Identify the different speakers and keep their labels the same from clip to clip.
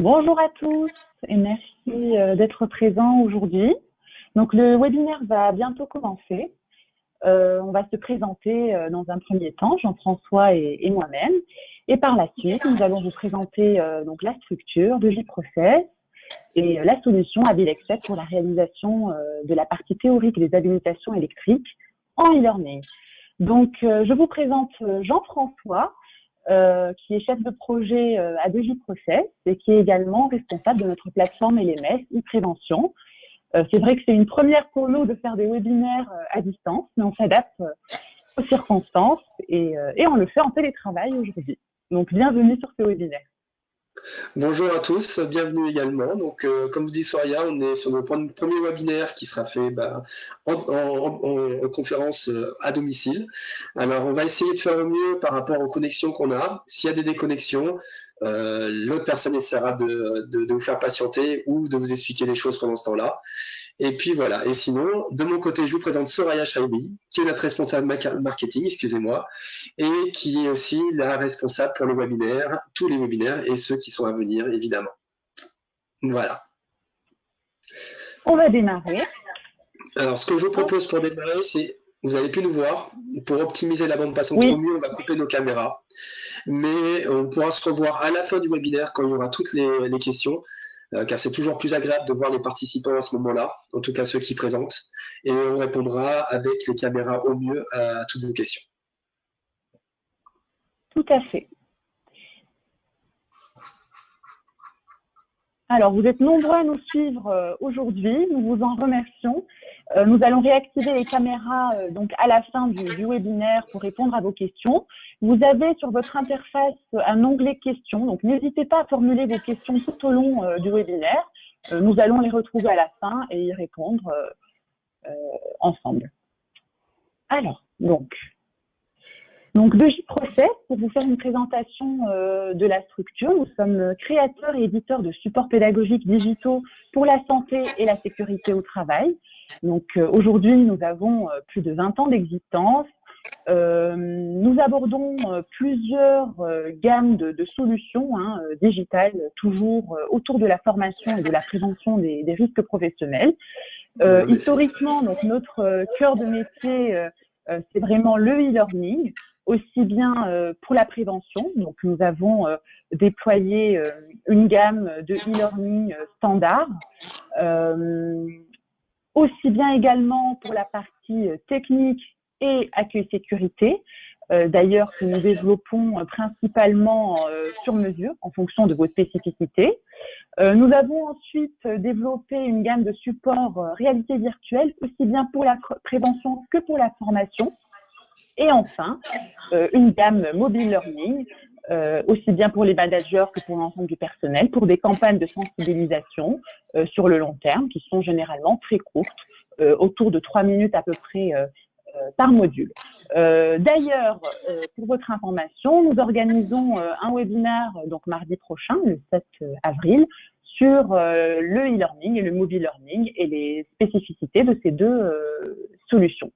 Speaker 1: Bonjour à tous et merci d'être présents aujourd'hui. Donc le webinaire va bientôt commencer. On va se présenter dans un premier temps, Jean-François et moi-même. Et par la suite, nous allons vous présenter donc la structure de J-Process et la solution Abilexcep pour la réalisation de la partie théorique des habilitations électriques en e-learning. Donc, je vous présente Jean-François, qui est chef de projet à J-Process et qui est également responsable de notre plateforme LMS e-prévention. C'est vrai que c'est une première pour nous de faire des webinaires à distance, mais on s'adapte aux circonstances et on le fait en télétravail aujourd'hui. Donc, bienvenue sur ce webinaire.
Speaker 2: Bonjour à tous, bienvenue également. Donc, comme vous dit Soria, on est sur notre premier webinaire qui sera fait en conférence à domicile. Alors, on va essayer de faire au mieux par rapport aux connexions qu'on a. S'il y a des déconnexions, l'autre personne essaiera de vous faire patienter ou de vous expliquer les choses pendant ce temps-là. Et puis voilà. Et sinon, de mon côté, je vous présente Soraya Chaibi, qui est notre responsable marketing, excusez-moi, et qui est aussi la responsable pour les webinaires, tous les webinaires et ceux qui sont à venir, évidemment. Voilà.
Speaker 1: On va démarrer.
Speaker 2: Alors, ce que je vous propose pour démarrer, c'est, vous avez pu nous voir, pour optimiser la bande passante au mieux, on va couper nos caméras, mais on pourra se revoir à la fin du webinaire quand il y aura toutes les questions, car c'est toujours plus agréable de voir les participants à ce moment-là, en tout cas ceux qui présentent, et on répondra avec les caméras au mieux à toutes vos questions.
Speaker 1: Tout à fait. Alors, vous êtes nombreux à nous suivre aujourd'hui, nous vous en remercions. Nous allons réactiver les caméras donc à la fin du webinaire pour répondre à vos questions. Vous avez sur votre interface un onglet questions, donc n'hésitez pas à formuler vos questions tout au long du webinaire. Nous allons les retrouver à la fin et y répondre ensemble. Alors, donc de J-Process, pour vous faire une présentation de la structure, nous sommes créateurs et éditeurs de supports pédagogiques digitaux pour la santé et la sécurité au travail. Donc aujourd'hui, nous avons plus de 20 ans d'existence. Nous abordons plusieurs gammes de solutions digitales, toujours autour de la formation et de la prévention des risques professionnels. Historiquement, donc notre cœur de métier, c'est vraiment le e-learning, aussi bien pour la prévention. Donc, nous avons déployé une gamme de e-learning standard, aussi bien également pour la partie technique et accueil sécurité, d'ailleurs que nous développons principalement sur mesure en fonction de vos spécificités. Nous avons ensuite développé une gamme de supports réalité virtuelle, aussi bien pour la prévention que pour la formation. Et enfin, une gamme mobile learning, aussi bien pour les managers que pour l'ensemble du personnel, pour des campagnes de sensibilisation sur le long terme, qui sont généralement très courtes, autour de 3 minutes à peu près par module. D'ailleurs, pour votre information, nous organisons un webinaire donc mardi prochain, le 7 avril, sur le e-learning et le mobile learning et les spécificités de ces deux solutions.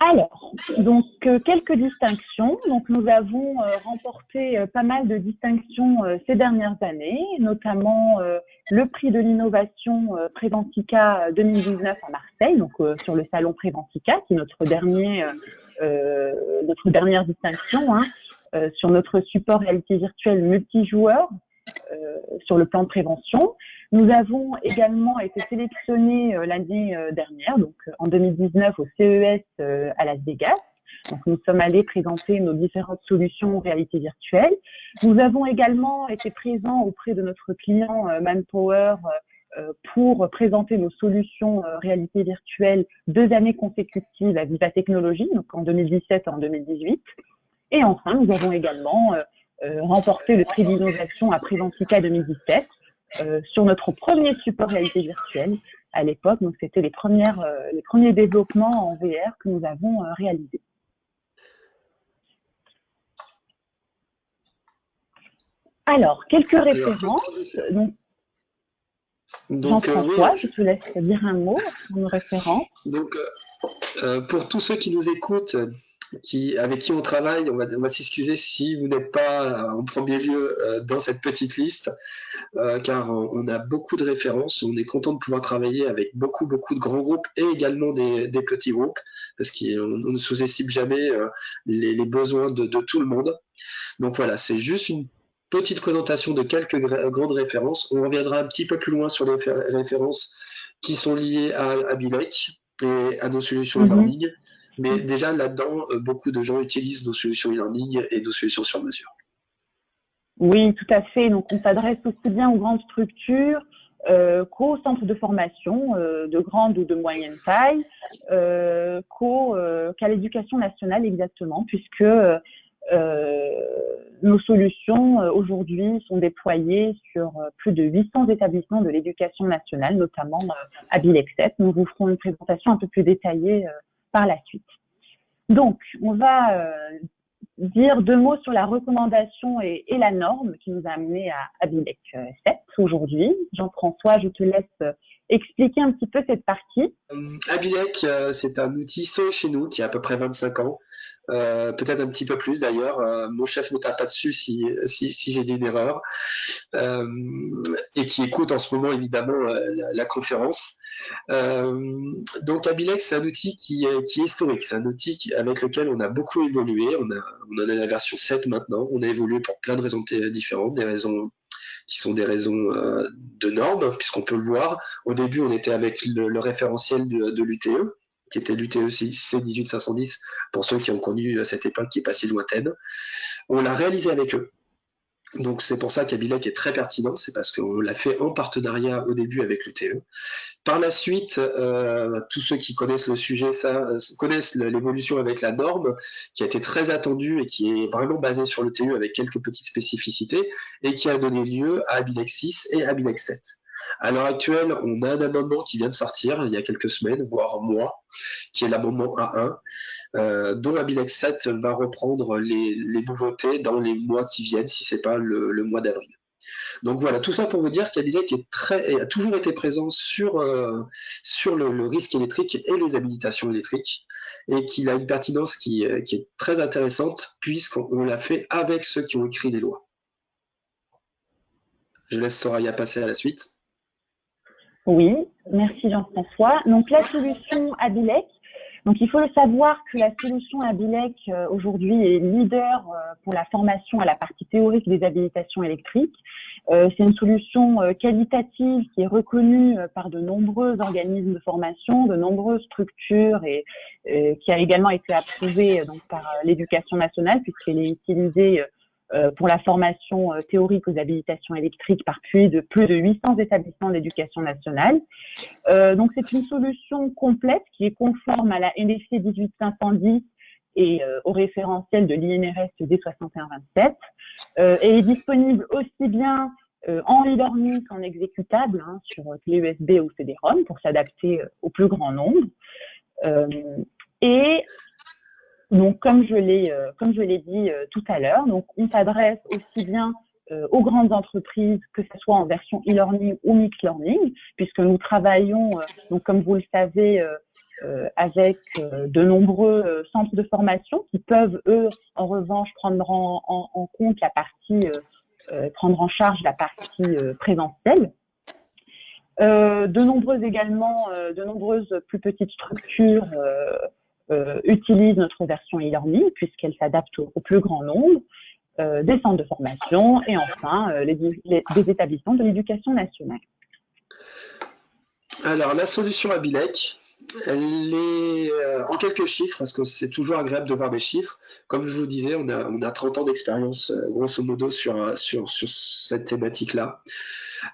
Speaker 1: Alors, donc quelques distinctions. Donc nous avons remporté pas mal de distinctions ces dernières années, notamment le prix de l'innovation Préventica 2019 à Marseille, donc sur le salon Préventica, qui est notre dernière distinction, sur notre support réalité virtuelle multijoueur sur le plan de prévention. Nous avons également été sélectionnés l'année dernière, donc en 2019 au CES à Las Vegas. Donc nous sommes allés présenter nos différentes solutions réalité virtuelle. Nous avons également été présents auprès de notre client Manpower pour présenter nos solutions réalité virtuelle 2 années consécutives à Viva Technologies, donc en 2017 et en 2018. Et enfin, nous avons également remporté le prix d'innovation à Préventica 2017 sur notre premier support réalité virtuelle à l'époque. Donc, c'était les premiers développements en VR que nous avons réalisés. Alors, quelques références. Donc Jean-François, je te laisse dire un mot sur nos références.
Speaker 2: Donc, pour tous ceux qui nous écoutent, avec qui on travaille. On va s'excuser si vous n'êtes pas en premier lieu dans cette petite liste, car on a beaucoup de références. On est content de pouvoir travailler avec beaucoup de grands groupes et également des petits groupes, parce qu'on ne sous-estime jamais les besoins de tout le monde. Donc voilà, c'est juste une petite présentation de quelques grandes références. On reviendra un petit peu plus loin sur les références qui sont liées à Bilek et à nos solutions e-learning. Mais déjà là-dedans, beaucoup de gens utilisent nos solutions e-learning et nos solutions sur mesure.
Speaker 1: Oui, tout à fait. Donc, on s'adresse aussi bien aux grandes structures qu'aux centres de formation de grande ou de moyenne taille, qu'à l'éducation nationale exactement, puisque nos solutions aujourd'hui sont déployées sur plus de 800 établissements de l'éducation nationale, notamment à Bilek 7. Nous vous ferons une présentation un peu plus détaillée par la suite. Donc, on va dire 2 mots sur la recommandation et la norme qui nous a amené à Bilek 7 aujourd'hui. Jean-François, je te laisse expliquer un petit peu cette partie.
Speaker 2: Abilec, c'est un outil historique chez nous qui a à peu près 25 ans, peut-être un petit peu plus d'ailleurs. Mon chef ne tape pas dessus si j'ai dit une erreur, et qui écoute en ce moment évidemment la conférence. Donc Abilec, c'est un outil qui est historique, c'est un outil avec lequel on a beaucoup évolué. On en a la version 7 maintenant. On a évolué pour plein de raisons différentes, des raisons qui sont des raisons de normes, puisqu'on peut le voir. Au début, on était avec le référentiel de l'UTE, qui était l'UTE C18510, pour ceux qui ont connu cette époque qui est pas si lointaine. On l'a réalisé avec eux. Donc c'est pour ça qu'Abilec est très pertinent, c'est parce qu'on l'a fait en partenariat au début avec l'UTE. Par la suite, tous ceux qui connaissent le sujet connaissent l'évolution avec la norme, qui a été très attendue et qui est vraiment basée sur le TU avec quelques petites spécificités, et qui a donné lieu à Abilec 6 et Abilec 7. À l'heure actuelle, on a un amendement qui vient de sortir il y a quelques semaines, voire mois, qui est l'amendement A1, dont Abilec 7 va reprendre les nouveautés dans les mois qui viennent, si ce n'est pas le mois d'avril. Donc voilà, tout ça pour vous dire qu'Abilec a toujours été présent sur le risque électrique et les habilitations électriques, et qu'il a une pertinence qui est très intéressante, puisqu'on l'a fait avec ceux qui ont écrit les lois. Je laisse Soraya passer à la suite.
Speaker 1: Oui, merci Jean-François. Donc la solution Abilec, donc il faut le savoir que la solution Abilec aujourd'hui est leader pour la formation à la partie théorique des habilitations électriques. C'est une solution qualitative qui est reconnue par de nombreux organismes de formation, de nombreuses structures, et qui a également été approuvée donc par l'éducation nationale, puisqu'elle est utilisée pour la formation théorique aux habilitations électriques par plus de 800 établissements d'éducation nationale. Donc c'est une solution complète qui est conforme à la NFC 18510 et au référentiel de l'INRS D6127, et est disponible aussi bien en e-learning qu'en exécutable sur clé USB ou CD-ROM pour s'adapter au plus grand nombre. Et donc, comme je l'ai dit tout à l'heure, donc on s'adresse aussi bien aux grandes entreprises, que ce soit en version e-learning ou mixed learning, puisque nous travaillons, donc comme vous le savez, avec de nombreux centres de formation qui peuvent, eux, en revanche, prendre en compte la partie, prendre en charge la partie présentielle. De nombreuses plus petites structures utilisent notre version e-learning puisqu'elle s'adapte au plus grand nombre, des centres de formation et enfin des établissements de l'éducation nationale.
Speaker 2: Alors la solution Abilec, elle est en quelques chiffres, parce que c'est toujours agréable de voir des chiffres. Comme je vous disais, on a 30 ans d'expérience grosso modo sur cette thématique-là.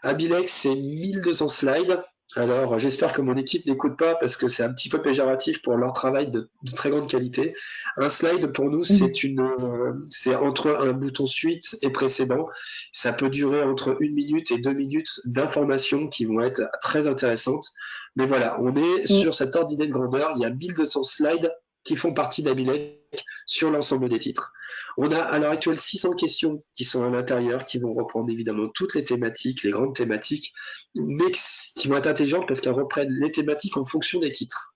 Speaker 2: Abilec, c'est 1200 slides. Alors, j'espère que mon équipe n'écoute pas parce que c'est un petit peu péjoratif pour leur travail de très grande qualité. Un slide, pour nous, c'est entre un bouton suite et précédent. Ça peut durer entre 1 minute et 2 minutes d'informations qui vont être très intéressantes. Mais voilà, on est sur cet ordre d'idée de grandeur. Il y a 1200 slides qui font partie d'Abilec sur l'ensemble des titres. On a à l'heure actuelle 600 questions qui sont à l'intérieur, qui vont reprendre évidemment toutes les thématiques, les grandes thématiques, mais qui vont être intelligentes parce qu'elles reprennent les thématiques en fonction des titres.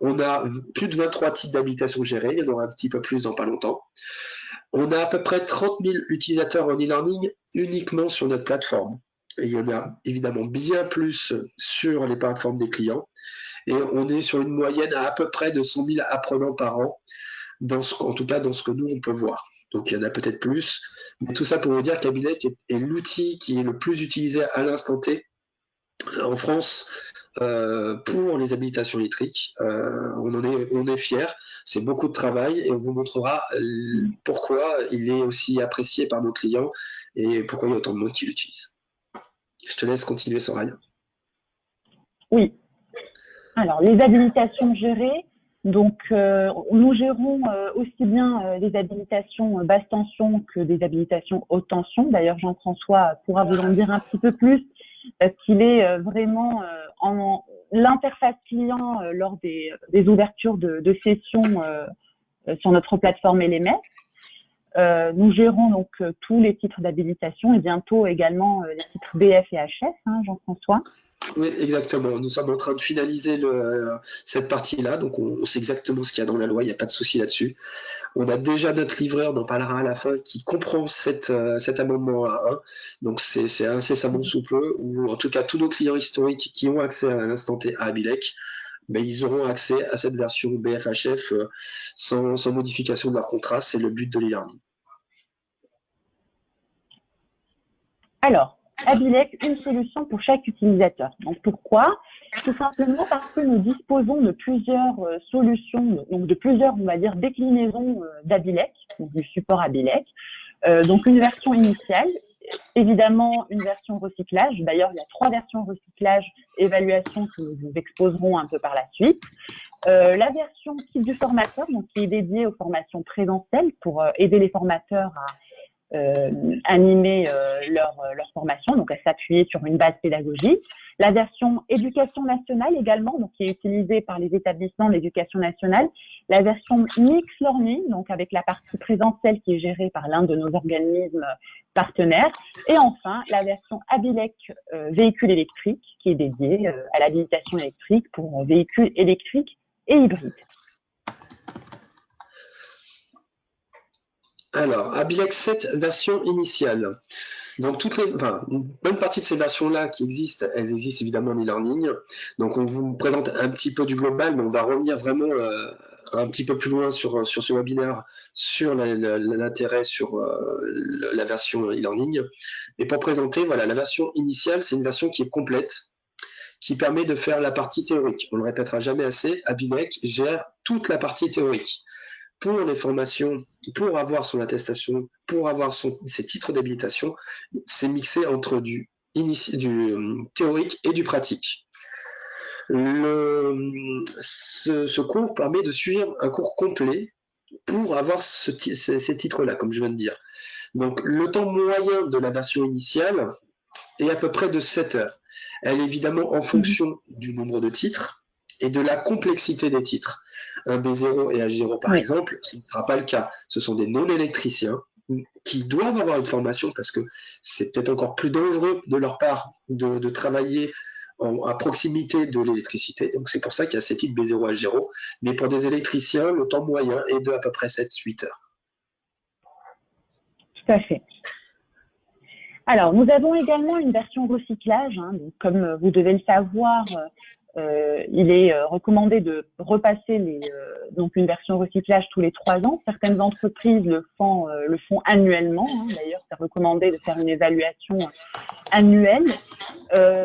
Speaker 2: On a plus de 23 types d'habilitation gérées, il y en aura un petit peu plus dans pas longtemps. On a à peu près 30 000 utilisateurs en e-learning uniquement sur notre plateforme. Et il y en a évidemment bien plus sur les plateformes des clients. Et on est sur une moyenne à peu près de 100 000 apprenants par an, en tout cas dans ce que nous, on peut voir. Donc il y en a peut-être plus. Mais tout ça pour vous dire qu'Abilec est l'outil qui est le plus utilisé à l'instant T en France pour les habilitations électriques. On est fiers. C'est beaucoup de travail et on vous montrera pourquoi il est aussi apprécié par nos clients et pourquoi il y a autant de monde qui l'utilise. Je te laisse continuer, Soraya.
Speaker 1: Oui. Alors, les habilitations gérées, donc nous gérons aussi bien les habilitations basse tension que des habilitations haute tension. D'ailleurs, Jean-François pourra vous en dire un petit peu plus parce qu'il est vraiment en l'interface client lors des ouvertures de sessions sur notre plateforme LMS. Nous gérons donc tous les titres d'habilitation et bientôt également les titres BF et HF, hein, Jean-François.
Speaker 2: Oui, exactement. Nous sommes en train de finaliser cette partie-là, donc on sait exactement ce qu'il y a dans la loi, il n'y a pas de souci là-dessus. On a déjà notre livreur, on en parlera à la fin, qui comprend cet amendement A1, donc c'est incessamment sous peu, ou en tout cas tous nos clients historiques qui ont accès à l'instant T à Abilec, ils auront accès à cette version BFHF sans modification de leur contrat, c'est le but de l'e-learning.
Speaker 1: Alors, Abilec, une solution pour chaque utilisateur. Donc pourquoi? Tout simplement parce que nous disposons de plusieurs solutions, donc de plusieurs, on va dire, déclinaisons d'Abilec, donc du support Abilec. Donc une version initiale, évidemment une version recyclage. D'ailleurs, il y a 3 versions recyclage, évaluation que nous vous exposerons un peu par la suite. La version kit du formateur, donc qui est dédiée aux formations présentielles pour aider les formateurs à animer leur formation, donc à s'appuyer sur une base pédagogique. La version éducation nationale également, donc qui est utilisée par les établissements de l'éducation nationale. La version mix learning, donc avec la partie présentielle qui est gérée par l'un de nos organismes partenaires. Et enfin, la version Abilec véhicule électrique qui est dédiée à l'habilitation électrique pour véhicules électriques et hybrides.
Speaker 2: Alors, Abilec 7 version initiale. Donc, une bonne partie de ces versions-là qui existent, elles existent évidemment en e-learning. Donc, on vous présente un petit peu du global, mais on va revenir vraiment un petit peu plus loin sur ce webinaire, sur l'intérêt sur la version e-learning. Et pour présenter, voilà, la version initiale, c'est une version qui est complète, qui permet de faire la partie théorique. On ne le répétera jamais assez, Abilec gère toute la partie théorique. Pour les formations, pour avoir son attestation, pour avoir ses titres d'habilitation, c'est mixé entre du théorique et du pratique. Ce cours permet de suivre un cours complet pour avoir ces titres-là, comme je viens de dire. Donc, le temps moyen de la version initiale est à peu près de 7 heures. Elle est évidemment en fonction du nombre de titres et de la complexité des titres. Un B0 et H0 par exemple, ce ne sera pas le cas. Ce sont des non-électriciens qui doivent avoir une formation parce que c'est peut-être encore plus dangereux de leur part de travailler à proximité de l'électricité. Donc c'est pour ça qu'il y a ces titres B0 et H0. Mais pour des électriciens, le temps moyen est de à peu près 7-8 heures.
Speaker 1: Tout à fait. Alors, nous avons également une version recyclage. Hein, donc, comme vous devez le savoir, il est recommandé de repasser donc une version recyclage tous les 3 ans. Certaines entreprises le font annuellement. Hein. D'ailleurs, c'est recommandé de faire une évaluation annuelle.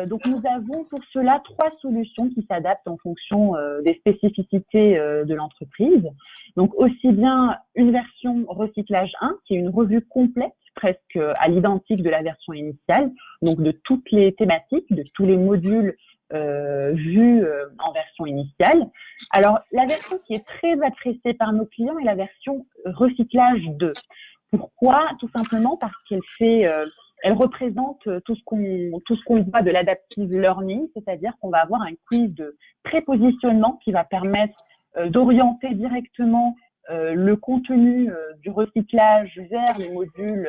Speaker 1: Donc, nous avons pour cela 3 solutions qui s'adaptent en fonction des spécificités de l'entreprise. Donc, aussi bien une version recyclage 1, qui est une revue complète, presque à l'identique de la version initiale, donc de toutes les thématiques, de tous les modules vus en version initiale. Alors, la version qui est très appréciée par nos clients est la version recyclage 2. Pourquoi? Tout simplement parce qu'elle elle représente tout ce qu'on voit de l'adaptive learning, c'est-à-dire qu'on va avoir un quiz de prépositionnement qui va permettre d'orienter directement le contenu du recyclage vers les modules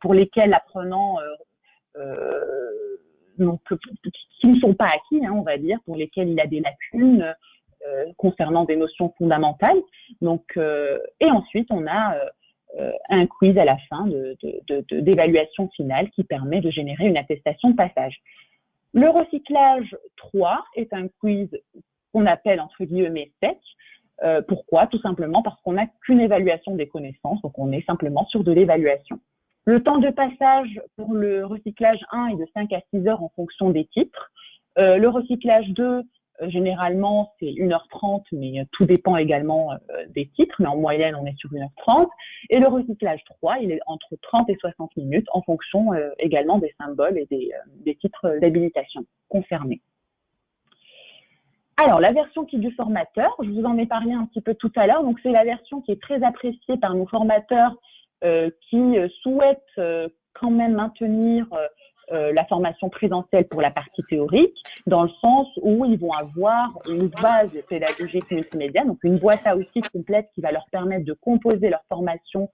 Speaker 1: pour lesquels l'apprenant donc, qui ne sont pas acquis, hein, on va dire, pour lesquels il a des lacunes, concernant des notions fondamentales. Donc, et ensuite, on a un quiz à la fin d'évaluation finale qui permet de générer une attestation de passage. Le recyclage 3 est un quiz qu'on appelle entre guillemets sec. Pourquoi? Tout simplement parce qu'on n'a qu'une évaluation des connaissances, donc on est simplement sur de l'évaluation. Le temps de passage pour le recyclage 1 est de 5 à 6 heures en fonction des titres. Le recyclage 2, généralement, c'est 1h30, mais tout dépend également des titres, mais en moyenne, on est sur 1h30. Et le recyclage 3, il est entre 30 et 60 minutes en fonction également des symboles et des titres d'habilitation concernés. Alors, la version qui est du formateur, je vous en ai parlé un petit peu tout à l'heure, donc c'est la version qui est très appréciée par nos formateurs qui souhaitent quand même maintenir la formation présentielle pour la partie théorique, dans le sens où ils vont avoir une base pédagogique multimédia, donc une boîte à outils complète qui va leur permettre de composer leur formation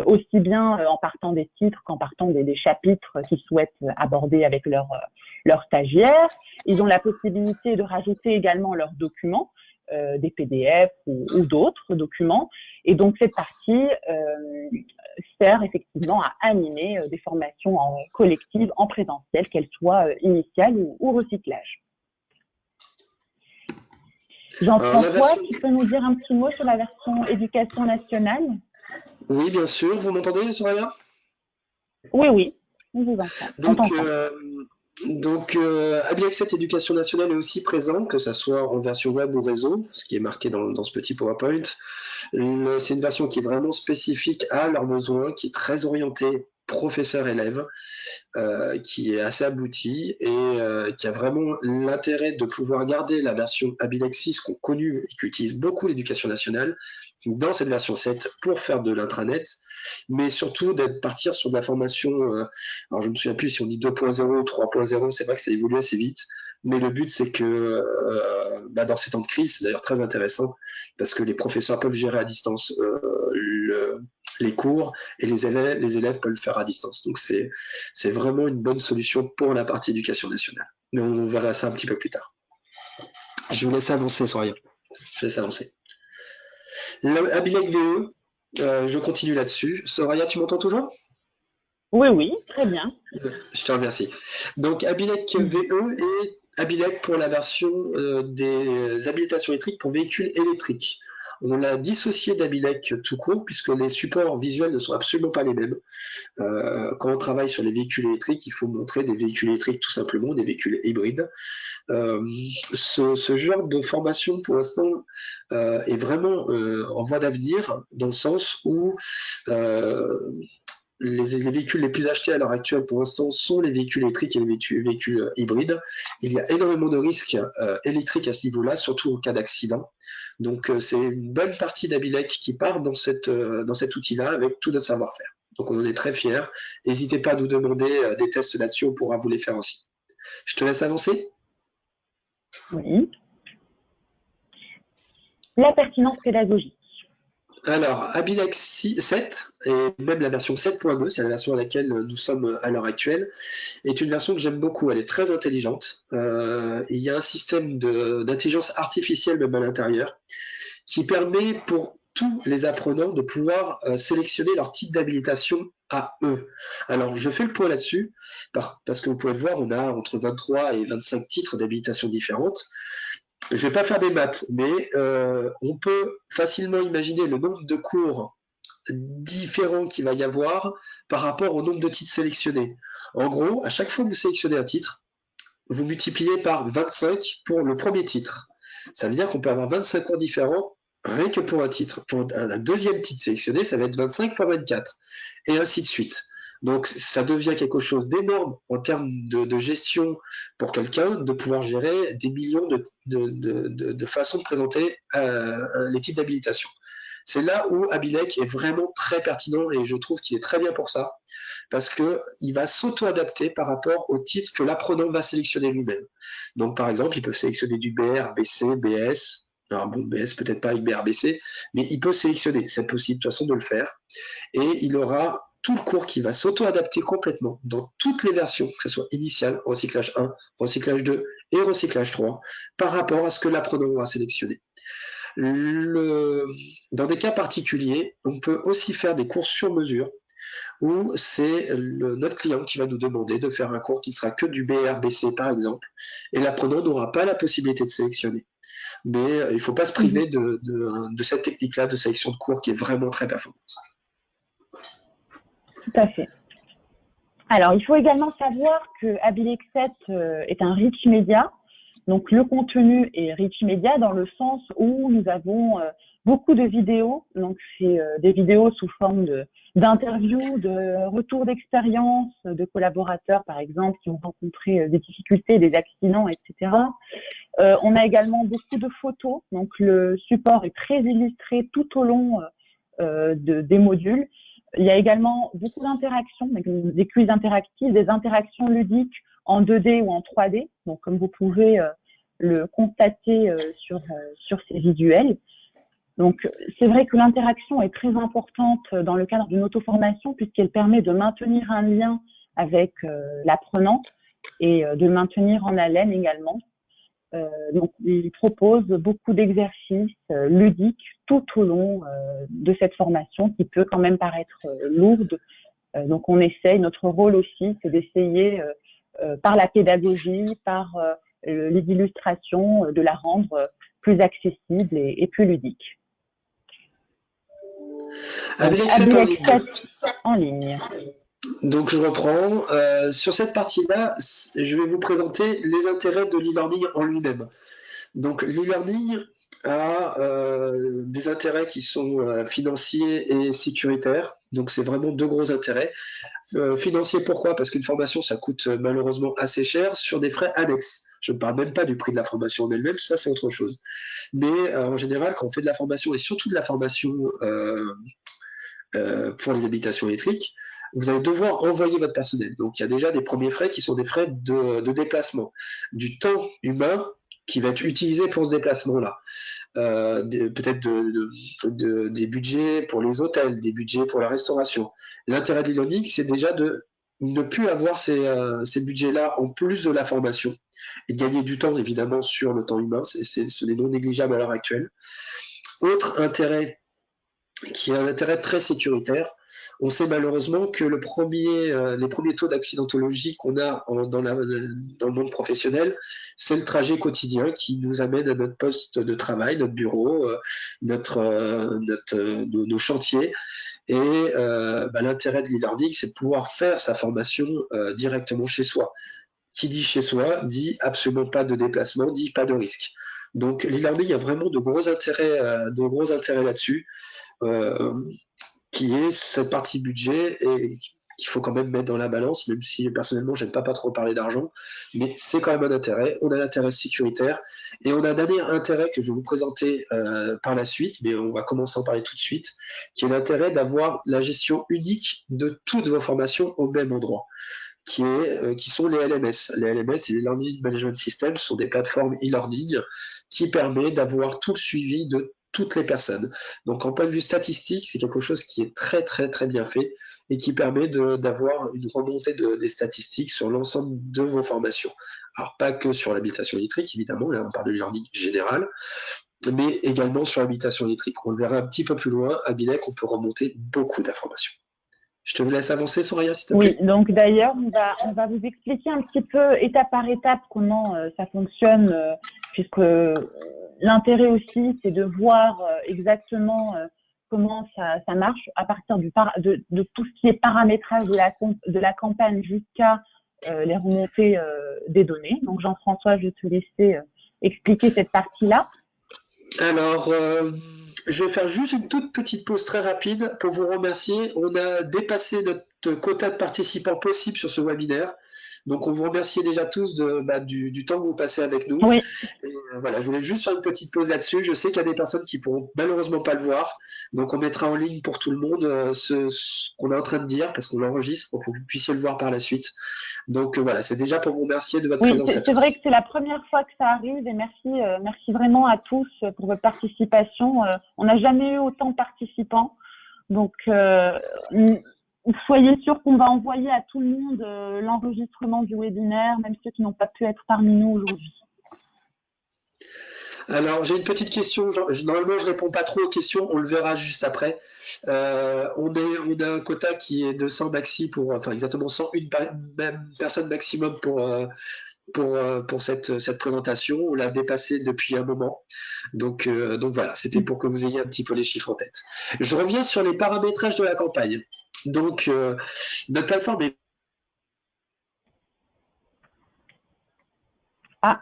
Speaker 1: aussi bien en partant des titres qu'en partant des chapitres qu'ils souhaitent aborder avec leurs stagiaires. Ils ont la possibilité de rajouter également leurs documents, des PDF ou d'autres documents. Et donc, cette partie sert effectivement à animer des formations collectives en présentiel, qu'elles soient initiales ou recyclage. Jean-François, tu peux nous dire un petit mot sur la version éducation nationale?
Speaker 2: Oui, bien sûr. Vous m'entendez, Soraya?
Speaker 1: Oui, on vous entend.
Speaker 2: Donc, Abilex 7 Éducation nationale est aussi présent, que ce soit en version web ou réseau, ce qui est marqué dans ce petit PowerPoint. C'est une version qui est vraiment spécifique à leurs besoins, qui est très orientée professeur-élève, qui est assez aboutie et qui a vraiment l'intérêt de pouvoir garder la version Abilex 6 qu'on connaît et qu'utilise beaucoup l'éducation nationale dans cette version 7 pour faire de l'intranet, mais surtout d'être partir sur de la formation, alors je me souviens plus si on dit 2.0 ou 3.0, c'est vrai que ça évolue assez vite, mais le but c'est que dans ces temps de crise, c'est d'ailleurs très intéressant, parce que les professeurs peuvent gérer à distance les cours et les élèves peuvent le faire à distance. Donc c'est vraiment une bonne solution pour la partie éducation nationale. Mais on verra ça un petit peu plus tard. Je vous laisse avancer, Soraya. Je laisse avancer. Abilex VE, je continue là-dessus. Soraya, tu m'entends toujours?
Speaker 1: Oui, très bien.
Speaker 2: Je te remercie. Donc, Abilex VE et Abilex pour la version des habilitations électriques pour véhicules électriques. On l'a dissocié d'Abilex tout court, puisque les supports visuels ne sont absolument pas les mêmes. Quand on travaille sur les véhicules électriques, il faut montrer des véhicules électriques tout simplement, des véhicules hybrides. Ce genre de formation, pour l'instant, est vraiment en voie d'avenir, dans le sens où les véhicules les plus achetés à l'heure actuelle pour l'instant sont les véhicules électriques et les véhicules hybrides. Il y a énormément de risques électriques à ce niveau-là, surtout en cas d'accident. Donc c'est une bonne partie d'Abilex qui part dans cet outil-là avec tout notre savoir-faire. Donc on en est très fiers. N'hésitez pas à nous demander des tests là-dessus, on pourra vous les faire aussi. Je te laisse avancer.
Speaker 1: Oui. La pertinence pédagogique.
Speaker 2: Alors, Abilex 7, et même la version 7.2, c'est la version à laquelle nous sommes à l'heure actuelle, est une version que j'aime beaucoup. Elle est très intelligente. Il y a un système d'intelligence artificielle même à l'intérieur qui permet pour tous les apprenants de pouvoir sélectionner leur type d'habilitation à eux. Alors, je fais le point là-dessus, parce que vous pouvez le voir, on a entre 23 et 25 titres d'habilitation différentes. Je ne vais pas faire des maths, mais on peut facilement imaginer le nombre de cours différents qu'il va y avoir par rapport au nombre de titres sélectionnés. En gros, à chaque fois que vous sélectionnez un titre, vous multipliez par 25 pour le premier titre. Ça veut dire qu'on peut avoir 25 cours différents rien que pour un titre. Pour un deuxième titre sélectionné, ça va être 25 fois 24, et ainsi de suite. Donc ça devient quelque chose d'énorme en termes de gestion pour quelqu'un, de pouvoir gérer des millions de façons de présenter les titres d'habilitation. C'est là où Abilex est vraiment très pertinent et je trouve qu'il est très bien pour ça, parce qu'il va s'auto-adapter par rapport au titre que l'apprenant va sélectionner lui-même. Donc par exemple, il peut sélectionner du BR, BC, BS. Alors bon, BS peut-être pas avec BR, BC, mais il peut sélectionner. C'est possible de toute façon de le faire. Et il aura tout le cours qui va s'auto-adapter complètement dans toutes les versions, que ce soit initial, recyclage 1, recyclage 2 et recyclage 3, par rapport à ce que l'apprenant aura sélectionné. Dans des cas particuliers, on peut aussi faire des cours sur mesure, où c'est notre client qui va nous demander de faire un cours qui ne sera que du BR-BC par exemple, et l'apprenant n'aura pas la possibilité de sélectionner. Mais il ne faut pas se priver de cette technique-là de sélection de cours qui est vraiment très performante.
Speaker 1: Tout à fait. Alors, il faut également savoir que Abilexet est un rich media. Donc, le contenu est rich media dans le sens où nous avons beaucoup de vidéos. Donc, c'est des vidéos sous forme d'interviews, de retours d'expérience de collaborateurs, par exemple, qui ont rencontré des difficultés, des accidents, etc. On a également beaucoup de photos. Donc, le support est très illustré tout au long des modules. Il y a également beaucoup d'interactions, des quiz interactifs, des interactions ludiques en 2D ou en 3D. Donc, comme vous pouvez le constater sur ces visuels. Donc, c'est vrai que l'interaction est très importante dans le cadre d'une auto-formation puisqu'elle permet de maintenir un lien avec l'apprenant et de maintenir en haleine également. Donc, il propose beaucoup d'exercices ludiques tout au long de cette formation qui peut quand même paraître lourde. Donc, on essaye, notre rôle aussi, c'est d'essayer par la pédagogie, par les illustrations, de la rendre plus accessible et plus ludique.
Speaker 2: Abilexet
Speaker 1: en ligne.
Speaker 2: Donc je reprends. Sur cette partie-là, je vais vous présenter les intérêts de l'e-learning en lui-même. Donc l'e-learning a des intérêts qui sont financiers et sécuritaires. Donc c'est vraiment deux gros intérêts. Financier, pourquoi? Parce qu'une formation, ça coûte malheureusement assez cher sur des frais annexes. Je ne parle même pas du prix de la formation en elle-même, ça c'est autre chose. Mais en général, quand on fait de la formation, et surtout de la formation pour les habitations électriques, vous allez devoir envoyer votre personnel. Donc il y a déjà des premiers frais qui sont des frais de déplacement, du temps humain qui va être utilisé pour ce déplacement-là. Peut-être des budgets pour les hôtels, des budgets pour la restauration. L'intérêt de l'e-learning, c'est déjà de ne plus avoir ces budgets-là en plus de la formation et de gagner du temps évidemment sur le temps humain, ce n'est non négligeable à l'heure actuelle. Autre intérêt qui est un intérêt très sécuritaire. On sait malheureusement que les premiers taux d'accidentologie qu'on a dans le monde professionnel, c'est le trajet quotidien qui nous amène à notre poste de travail, notre bureau, nos chantiers. Et l'intérêt de l'e-learning, c'est de pouvoir faire sa formation directement chez soi. Qui dit chez soi, dit absolument pas de déplacement, dit pas de risque. Donc l'e-learning a vraiment de gros intérêts là-dessus. Qui est cette partie budget et qu'il faut quand même mettre dans la balance, même si personnellement j'aime pas trop parler d'argent, mais c'est quand même un intérêt. On a l'intérêt sécuritaire et on a un dernier intérêt que je vais vous présenter par la suite, mais on va commencer à en parler tout de suite, qui est l'intérêt d'avoir la gestion unique de toutes vos formations au même endroit. Qui sont les LMS. Les LMS et les Learning Management Systems sont des plateformes e-learning qui permettent d'avoir tout le suivi de toutes les personnes. Donc en point de vue statistique, c'est quelque chose qui est très très très bien fait et qui permet d'avoir une remontée des statistiques sur l'ensemble de vos formations. Alors pas que sur l'habitation électrique, évidemment, là on parle de learning général, mais également sur l'habitation électrique. On le verra un petit peu plus loin, à Bilek, on peut remonter beaucoup d'informations. Je te laisse avancer, Soraya, s'il te plaît.
Speaker 1: Oui, donc d'ailleurs, on va vous expliquer un petit peu étape par étape comment ça fonctionne, puisque l'intérêt aussi, c'est de voir exactement comment ça marche à partir de tout ce qui est paramétrage de la campagne jusqu'à les remontées des données. Donc Jean-François, je vais te laisser expliquer cette partie-là.
Speaker 2: Alors, je vais faire juste une toute petite pause très rapide pour vous remercier. On a dépassé notre quota de participants possible sur ce webinaire. Donc, on vous remercie déjà tous du temps que vous passez avec nous.
Speaker 1: Oui.
Speaker 2: Et, voilà, je voulais juste faire une petite pause là-dessus. Je sais qu'il y a des personnes qui pourront malheureusement pas le voir. Donc, on mettra en ligne pour tout le monde ce qu'on est en train de dire parce qu'on l'enregistre pour que vous puissiez le voir par la suite. Donc, voilà, c'est déjà pour vous remercier de votre présence.
Speaker 1: Oui, c'est vrai que c'est la première fois que ça arrive et merci vraiment à tous pour votre participation. On n'a jamais eu autant de participants. Donc, soyez sûr qu'on va envoyer à tout le monde l'enregistrement du webinaire, même ceux qui n'ont pas pu être parmi nous aujourd'hui.
Speaker 2: Alors, j'ai une petite question. Normalement, je réponds pas trop aux questions. On le verra juste après. On a un quota qui est de 100 maxi enfin exactement 101 même personne maximum pour cette présentation. On l'a dépassé depuis un moment. Donc voilà, c'était pour que vous ayez un petit peu les chiffres en tête. Je reviens sur les paramétrages de la campagne. Donc, notre plateforme est...
Speaker 1: Ah,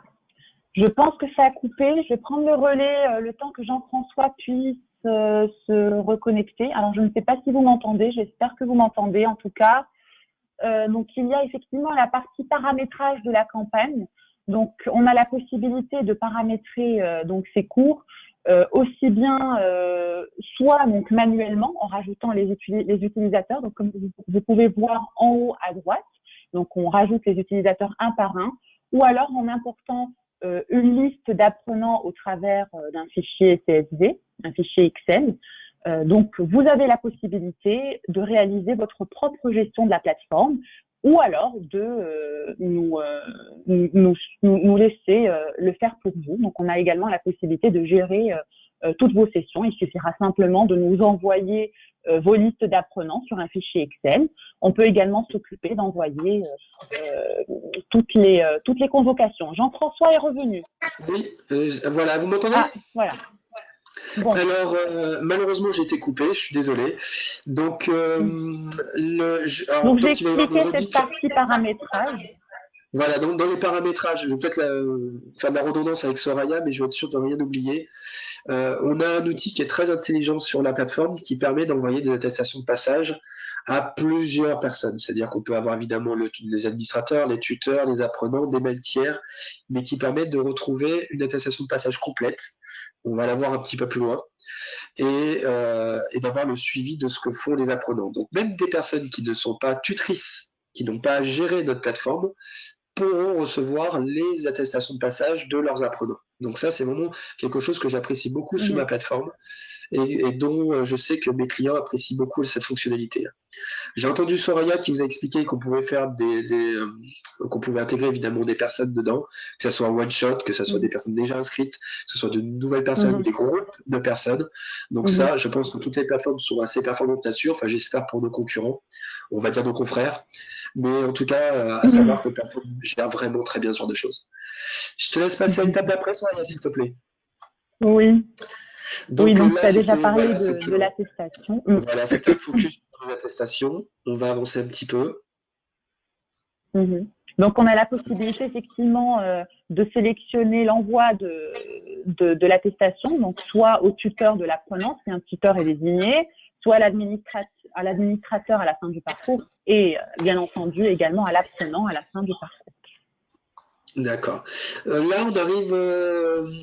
Speaker 1: je pense que ça a coupé. Je vais prendre le relais le temps que Jean-François puisse se reconnecter. Alors, je ne sais pas si vous m'entendez. J'espère que vous m'entendez en tout cas. Donc, il y a effectivement la partie paramétrage de la campagne. Donc, on a la possibilité de paramétrer donc ces cours aussi bien soit donc manuellement en rajoutant les utilisateurs. Donc, comme vous pouvez voir en haut à droite, donc on rajoute les utilisateurs un par un, ou alors en important une liste d'apprenants au travers d'un fichier CSV, un fichier Excel. Donc, vous avez la possibilité de réaliser votre propre gestion de la plateforme ou alors de nous laisser le faire pour vous. Donc, on a également la possibilité de gérer toutes vos sessions. Il suffira simplement de nous envoyer vos listes d'apprenants sur un fichier Excel. On peut également s'occuper d'envoyer toutes les convocations. Jean-François est revenu.
Speaker 2: Oui, voilà, vous m'entendez?
Speaker 1: Ah, voilà.
Speaker 2: Bon. Alors, malheureusement, j'ai été coupé, je suis désolé. Donc,
Speaker 1: donc j'ai expliqué cette partie paramétrage.
Speaker 2: Voilà, donc dans les paramétrages, je vais peut-être faire de la redondance avec Soraya, mais je vais être sûr de rien oublier. On a un outil qui est très intelligent sur la plateforme qui permet d'envoyer des attestations de passage à plusieurs personnes. C'est-à-dire qu'on peut avoir évidemment les administrateurs, les tuteurs, les apprenants, des mails tiers, mais qui permettent de retrouver une attestation de passage complète. On va la voir un petit peu plus loin. Et d'avoir le suivi de ce que font les apprenants. Donc même des personnes qui ne sont pas tutrices, qui n'ont pas à gérer notre plateforme, pourront recevoir les attestations de passage de leurs apprenants. Donc ça, c'est vraiment quelque chose que j'apprécie beaucoup sur ma plateforme et dont je sais que mes clients apprécient beaucoup cette fonctionnalité. J'ai entendu Soraya qui vous a expliqué qu'on pouvait faire qu'on pouvait intégrer évidemment des personnes dedans, que ce soit one shot, que ce soit des personnes déjà inscrites, que ce soit de nouvelles personnes, des groupes de personnes. Donc ça, je pense que toutes les plateformes sont assez performantes là-dessus. Enfin, j'espère pour nos concurrents, on va dire nos confrères. Mais en tout cas, à savoir que la plateforme gère vraiment très bien ce genre de choses. Je te laisse passer à l'étape d'après, Soraya, s'il te plaît.
Speaker 1: Oui. Donc tu as déjà parlé de l'attestation.
Speaker 2: Voilà, c'est un focus sur l'attestation. On va avancer un petit peu.
Speaker 1: Donc, on a la possibilité effectivement de sélectionner l'envoi de l'attestation, donc soit au tuteur de l'apprenant, si un tuteur est désigné, soit à l'administrateur à la fin du parcours et bien entendu également à l'apprenant à la fin du parcours.
Speaker 2: D'accord. Là, on arrive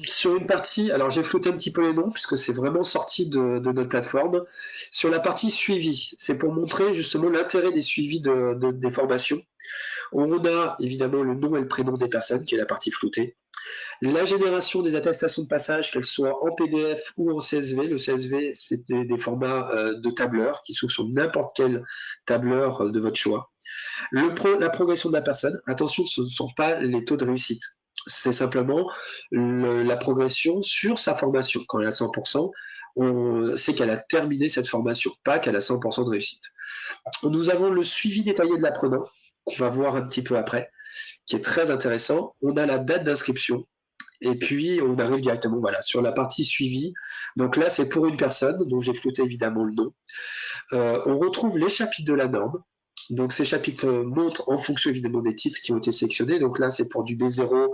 Speaker 2: sur une partie, alors j'ai flouté un petit peu les noms puisque c'est vraiment sorti de notre plateforme. Sur la partie suivi, c'est pour montrer justement l'intérêt des suivis des formations. On a évidemment le nom et le prénom des personnes, qui est la partie floutée. La génération des attestations de passage, qu'elles soient en PDF ou en CSV. Le CSV, c'est des formats de tableur qui s'ouvrent sur n'importe quel tableur de votre choix. La progression de la personne, attention, ce ne sont pas les taux de réussite. C'est simplement la progression sur sa formation. Quand elle est à 100%, on sait qu'elle a terminé cette formation, pas qu'elle a 100% de réussite. Nous avons le suivi détaillé de l'apprenant, qu'on va voir un petit peu après, qui est très intéressant. On a la date d'inscription, et puis on arrive directement sur la partie suivi. Donc là, c'est pour une personne, dont j'ai flouté évidemment le nom. On retrouve les chapitres de la norme. Donc ces chapitres montrent en fonction évidemment des titres qui ont été sélectionnés. Donc là, c'est pour du B0,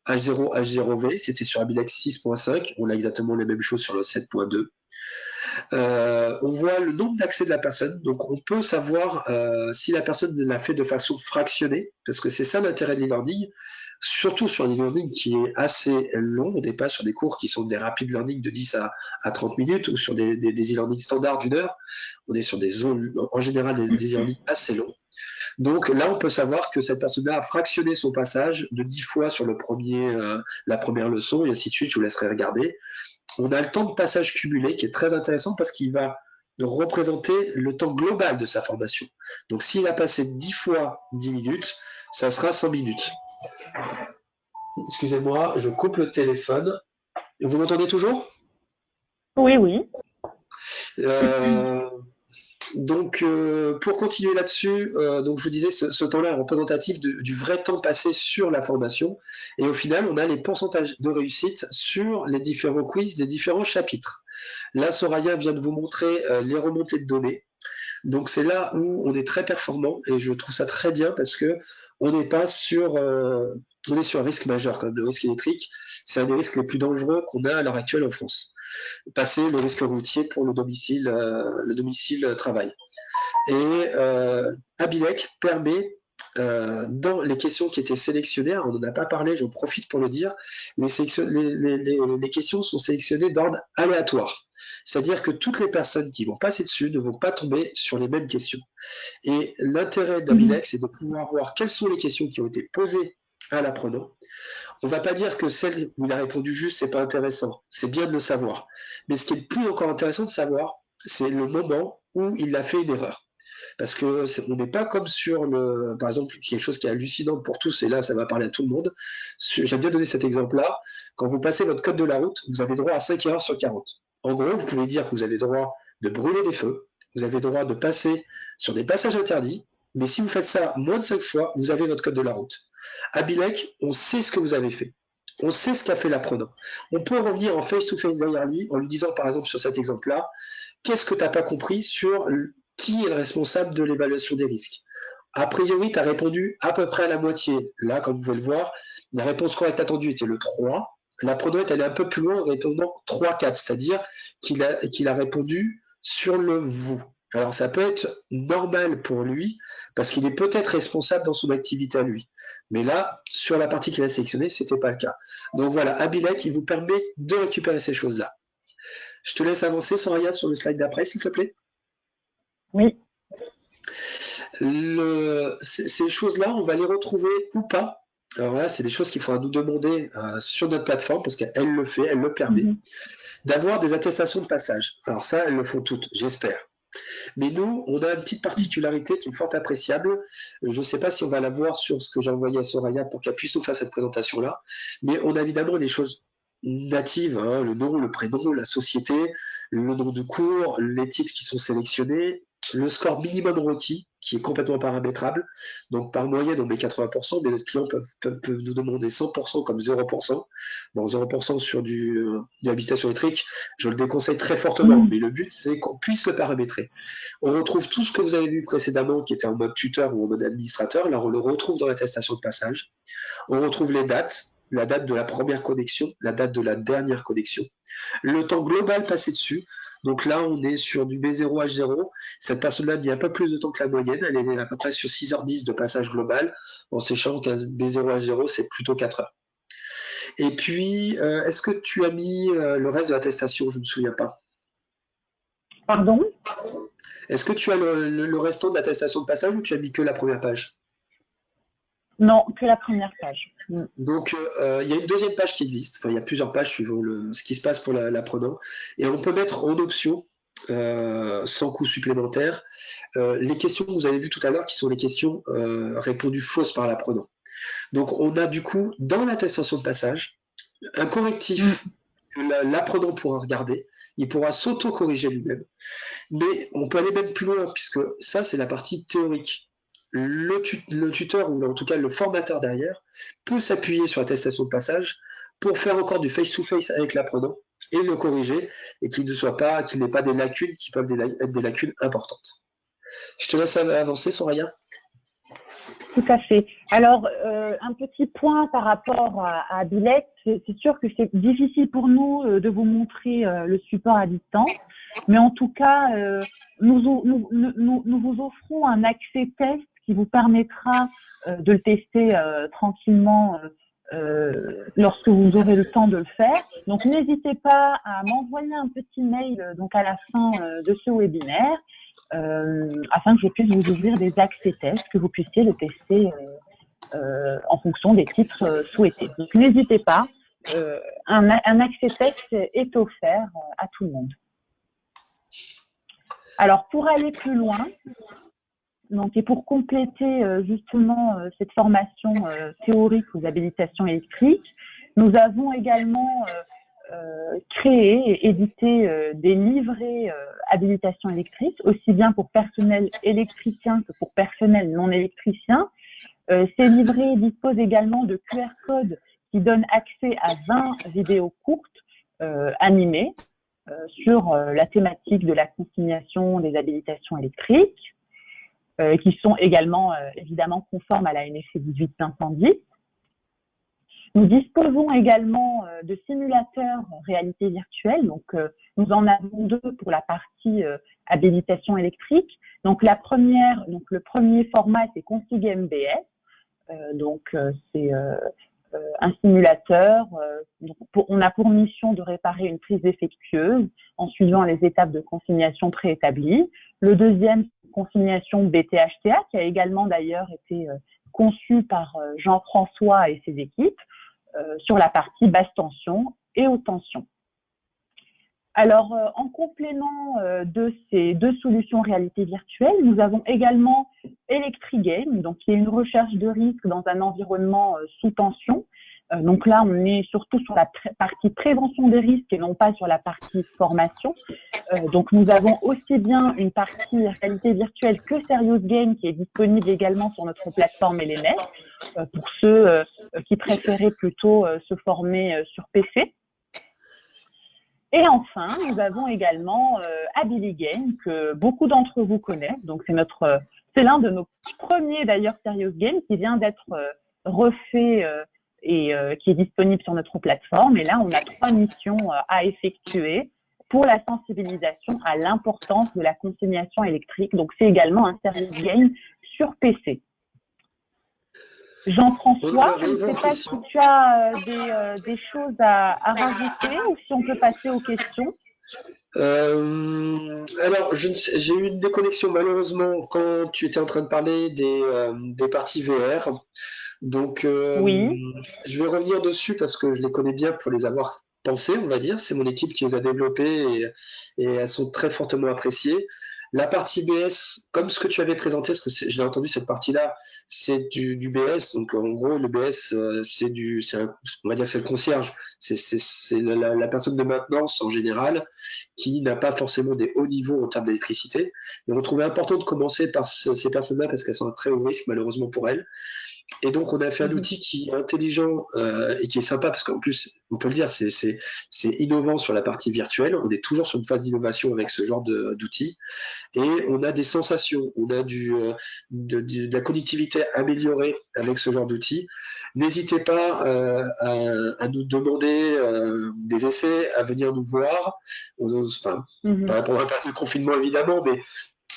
Speaker 2: H0, H0V. C'était sur Abilex 6.5. On a exactement les mêmes choses sur le 7.2. On voit le nombre d'accès de la personne, donc on peut savoir si la personne l'a fait de façon fractionnée, parce que c'est ça l'intérêt de l'e-learning, surtout sur l'e-learning qui est assez long. On n'est pas sur des cours qui sont des rapid learning de 10 à 30 minutes ou sur des e-learning standards d'une heure. On est sur des zones, en général, des e-learning assez longs. Donc là, on peut savoir que cette personne-là a fractionné son passage de 10 fois sur la première leçon, et ainsi de suite. Je vous laisserai regarder. On a le temps de passage cumulé qui est très intéressant parce qu'il va représenter le temps global de sa formation. Donc s'il a passé 10 fois 10 minutes, ça sera 100 minutes. Excusez-moi, je coupe le téléphone. Vous m'entendez toujours?
Speaker 1: Oui, oui.
Speaker 2: Euh, Donc, pour continuer là-dessus, donc je vous disais, ce temps-là est représentatif du vrai temps passé sur la formation. Et au final, on a les pourcentages de réussite sur les différents quiz des différents chapitres. Là, Soraya vient de vous montrer les remontées de données. Donc, c'est là où on est très performant et je trouve ça très bien parce que on n'est pas sur, on est sur un risque majeur, comme le risque électrique. C'est un des risques les plus dangereux qu'on a à l'heure actuelle en France. Passer le risque routier pour le domicile travail. Et Abilec permet, dans les questions qui étaient sélectionnées, on n'en a pas parlé, j'en profite pour le dire, les questions sont sélectionnées d'ordre aléatoire. C'est-à-dire que toutes les personnes qui vont passer dessus ne vont pas tomber sur les mêmes questions. Et l'intérêt d'Abilec, c'est de pouvoir voir quelles sont les questions qui ont été posées à l'apprenant. On ne va pas dire que celle où il a répondu juste, c'est pas intéressant. C'est bien de le savoir. Mais ce qui est le plus encore intéressant de savoir, c'est le moment où il a fait une erreur. Parce que on n'est pas comme sur le, par exemple, quelque chose qui est hallucinant pour tous, et là, ça va parler à tout le monde. J'aime bien donner cet exemple-là. Quand vous passez votre code de la route, vous avez droit à 5 erreurs sur 40. En gros, vous pouvez dire que vous avez droit de brûler des feux, vous avez droit de passer sur des passages interdits, mais si vous faites ça moins de 5 fois, vous avez votre code de la route. À Bilek, on sait ce que vous avez fait. On sait ce qu'a fait l'apprenant. On peut revenir en face-to-face derrière lui en lui disant, par exemple, sur cet exemple-là, qu'est-ce que tu n'as pas compris sur qui est le responsable de l'évaluation des risques. A priori, tu as répondu à peu près à la moitié. Là, comme vous pouvez le voir, la réponse correcte attendue était le 3. L'apprenant est allé un peu plus loin en répondant 3-4, c'est-à-dire qu'il a répondu sur le vous. Alors ça peut être normal pour lui, parce qu'il est peut-être responsable dans son activité à lui. Mais là, sur la partie qu'il a sélectionnée, ce n'était pas le cas. Donc voilà, Abilec, il vous permet de récupérer ces choses-là. Je te laisse avancer, Soraya, sur le slide d'après, s'il te plaît.
Speaker 1: Oui.
Speaker 2: Ces choses-là, on va les retrouver ou pas. Alors là, c'est des choses qu'il faudra nous demander sur notre plateforme, parce qu'elle le fait, elle le permet, d'avoir des attestations de passage. Alors ça, elles le font toutes, j'espère. Mais nous, on a une petite particularité qui est fort appréciable. Je ne sais pas si on va la voir sur ce que j'ai envoyé à Soraya pour qu'elle puisse nous faire cette présentation-là, mais on a évidemment les choses natives, hein, le nom, le prénom, la société, le nom de cours, les titres qui sont sélectionnés, le score minimum requis, qui est complètement paramétrable. Donc par moyenne, on met 80%, mais les clients peuvent nous demander 100% comme 0%. Bon, 0% sur de l'habitation électrique, je le déconseille très fortement, mais le but, c'est qu'on puisse le paramétrer. On retrouve tout ce que vous avez vu précédemment, qui était en mode tuteur ou en mode administrateur. Là, on le retrouve dans l'attestation de passage. On retrouve les dates, la date de la première connexion, la date de la dernière connexion, le temps global passé dessus. Donc là, on est sur du B0H0. Cette personne-là a mis un peu plus de temps que la moyenne. Elle est à peu près sur 6h10 de passage global, en sachant qu'un B0H0, c'est plutôt 4 heures. Et puis, est-ce que tu as mis le reste de l'attestation? Je ne me souviens pas.
Speaker 1: Pardon?
Speaker 2: Est-ce que tu as le restant de l'attestation de passage ou tu as mis que la première page?
Speaker 1: Non, que la première page.
Speaker 2: Donc, il y a une deuxième page qui existe. Enfin, il y a plusieurs pages suivant ce qui se passe pour l'apprenant. Et on peut mettre en option, sans coût supplémentaire, les questions que vous avez vues tout à l'heure, qui sont les questions répondues fausses par l'apprenant. Donc, on a du coup, dans l'attestation de passage, un correctif que l'apprenant pourra regarder. Il pourra s'auto-corriger lui-même. Mais on peut aller même plus loin, puisque ça, c'est la partie théorique. Le tuteur, ou en tout cas le formateur derrière, peut s'appuyer sur l'attestation de passage pour faire encore du face-to-face avec l'apprenant et le corriger, et qu'il n'ait pas des lacunes qui peuvent être des lacunes importantes. Je te laisse avancer, Soraya.
Speaker 1: Tout à fait. Alors, un petit point par rapport à Bilek, c'est sûr que c'est difficile pour nous de vous montrer le support à distance, mais en tout cas, nous vous offrons un accès test qui vous permettra de le tester tranquillement lorsque vous aurez le temps de le faire. Donc, n'hésitez pas à m'envoyer un petit mail donc à la fin de ce webinaire. Afin que je puisse vous ouvrir des accès tests, que vous puissiez le tester en fonction des titres souhaités. Donc n'hésitez pas, un accès test est offert à tout le monde. Alors, pour aller plus loin, donc, et pour compléter justement cette formation théorique aux habilitations électriques, nous avons également créé et édité des livrets habilitation électrique, aussi bien pour personnel électricien que pour personnel non électricien. Ces livrets disposent également de QR codes qui donnent accès à 20 vidéos courtes animées sur la thématique de la consignation des habilitations électriques, qui sont également évidemment conformes à la NFC 18510. Nous disposons également de simulateurs réalité virtuelle. Donc, nous en avons 2 pour la partie habilitation électrique. Donc, le premier format, c'est Config MBS. C'est un simulateur. On a pour mission de réparer une prise défectueuse en suivant les étapes de consignation préétablies. Le deuxième, consignation BTHTA, qui a également d'ailleurs été conçu par Jean-François et ses équipes sur la partie basse tension et haute tension. Alors, en complément de ces 2 solutions réalité virtuelle, nous avons également ElectriGame, donc qui est une recherche de risque dans un environnement sous tension. Donc là, on est surtout sur la partie prévention des risques et non pas sur la partie formation. Donc nous avons aussi bien une partie réalité virtuelle que Serious Game qui est disponible également sur notre plateforme LMS pour ceux qui préféraient plutôt se former sur PC. Et enfin, nous avons également AbiliGame que beaucoup d'entre vous connaissent. Donc c'est l'un de nos premiers d'ailleurs Serious Game qui vient d'être refait et qui est disponible sur notre plateforme. Et là, on a 3 missions à effectuer pour la sensibilisation à l'importance de la consignation électrique. Donc, c'est également un Serious Game sur PC. Jean-François, je ne sais pas si tu as des choses à rajouter ou si on peut passer aux questions.
Speaker 2: Alors, j'ai eu une déconnexion malheureusement quand tu étais en train de parler des parties VR. Donc,
Speaker 1: oui.
Speaker 2: Je vais revenir dessus parce que je les connais bien pour les avoir pensées, on va dire. C'est mon équipe qui les a développées et elles sont très fortement appréciées. La partie BS, comme ce que tu avais présenté, parce que j'ai entendu cette partie-là, c'est du BS. Donc en gros, le BS, on va dire que c'est le concierge, c'est la personne de maintenance en général qui n'a pas forcément des hauts niveaux en termes d'électricité. Et on trouvait important de commencer par ces personnes-là parce qu'elles sont à très haut risque malheureusement pour elles. Et donc, on a fait un outil qui est intelligent et qui est sympa parce qu'en plus, on peut le dire, c'est innovant sur la partie virtuelle. On est toujours sur une phase d'innovation avec ce genre d'outils. Et on a des sensations, on a de la connectivité améliorée avec ce genre d'outils. N'hésitez pas à nous demander des essais, à venir nous voir. Enfin, pas pendant la période de confinement évidemment, mais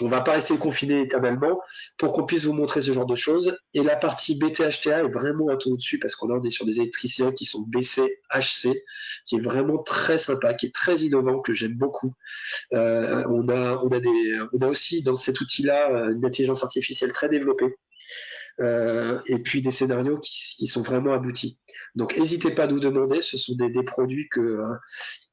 Speaker 2: on ne va pas rester confiné éternellement pour qu'on puisse vous montrer ce genre de choses. Et la partie BTHTA est vraiment un ton au-dessus parce qu'on est sur des électriciens qui sont BCHC, qui est vraiment très sympa, qui est très innovant, que j'aime beaucoup. On a aussi dans cet outil-là une intelligence artificielle très développée. Et puis des scénarios qui sont vraiment aboutis. Donc n'hésitez pas à nous demander, ce sont des produits que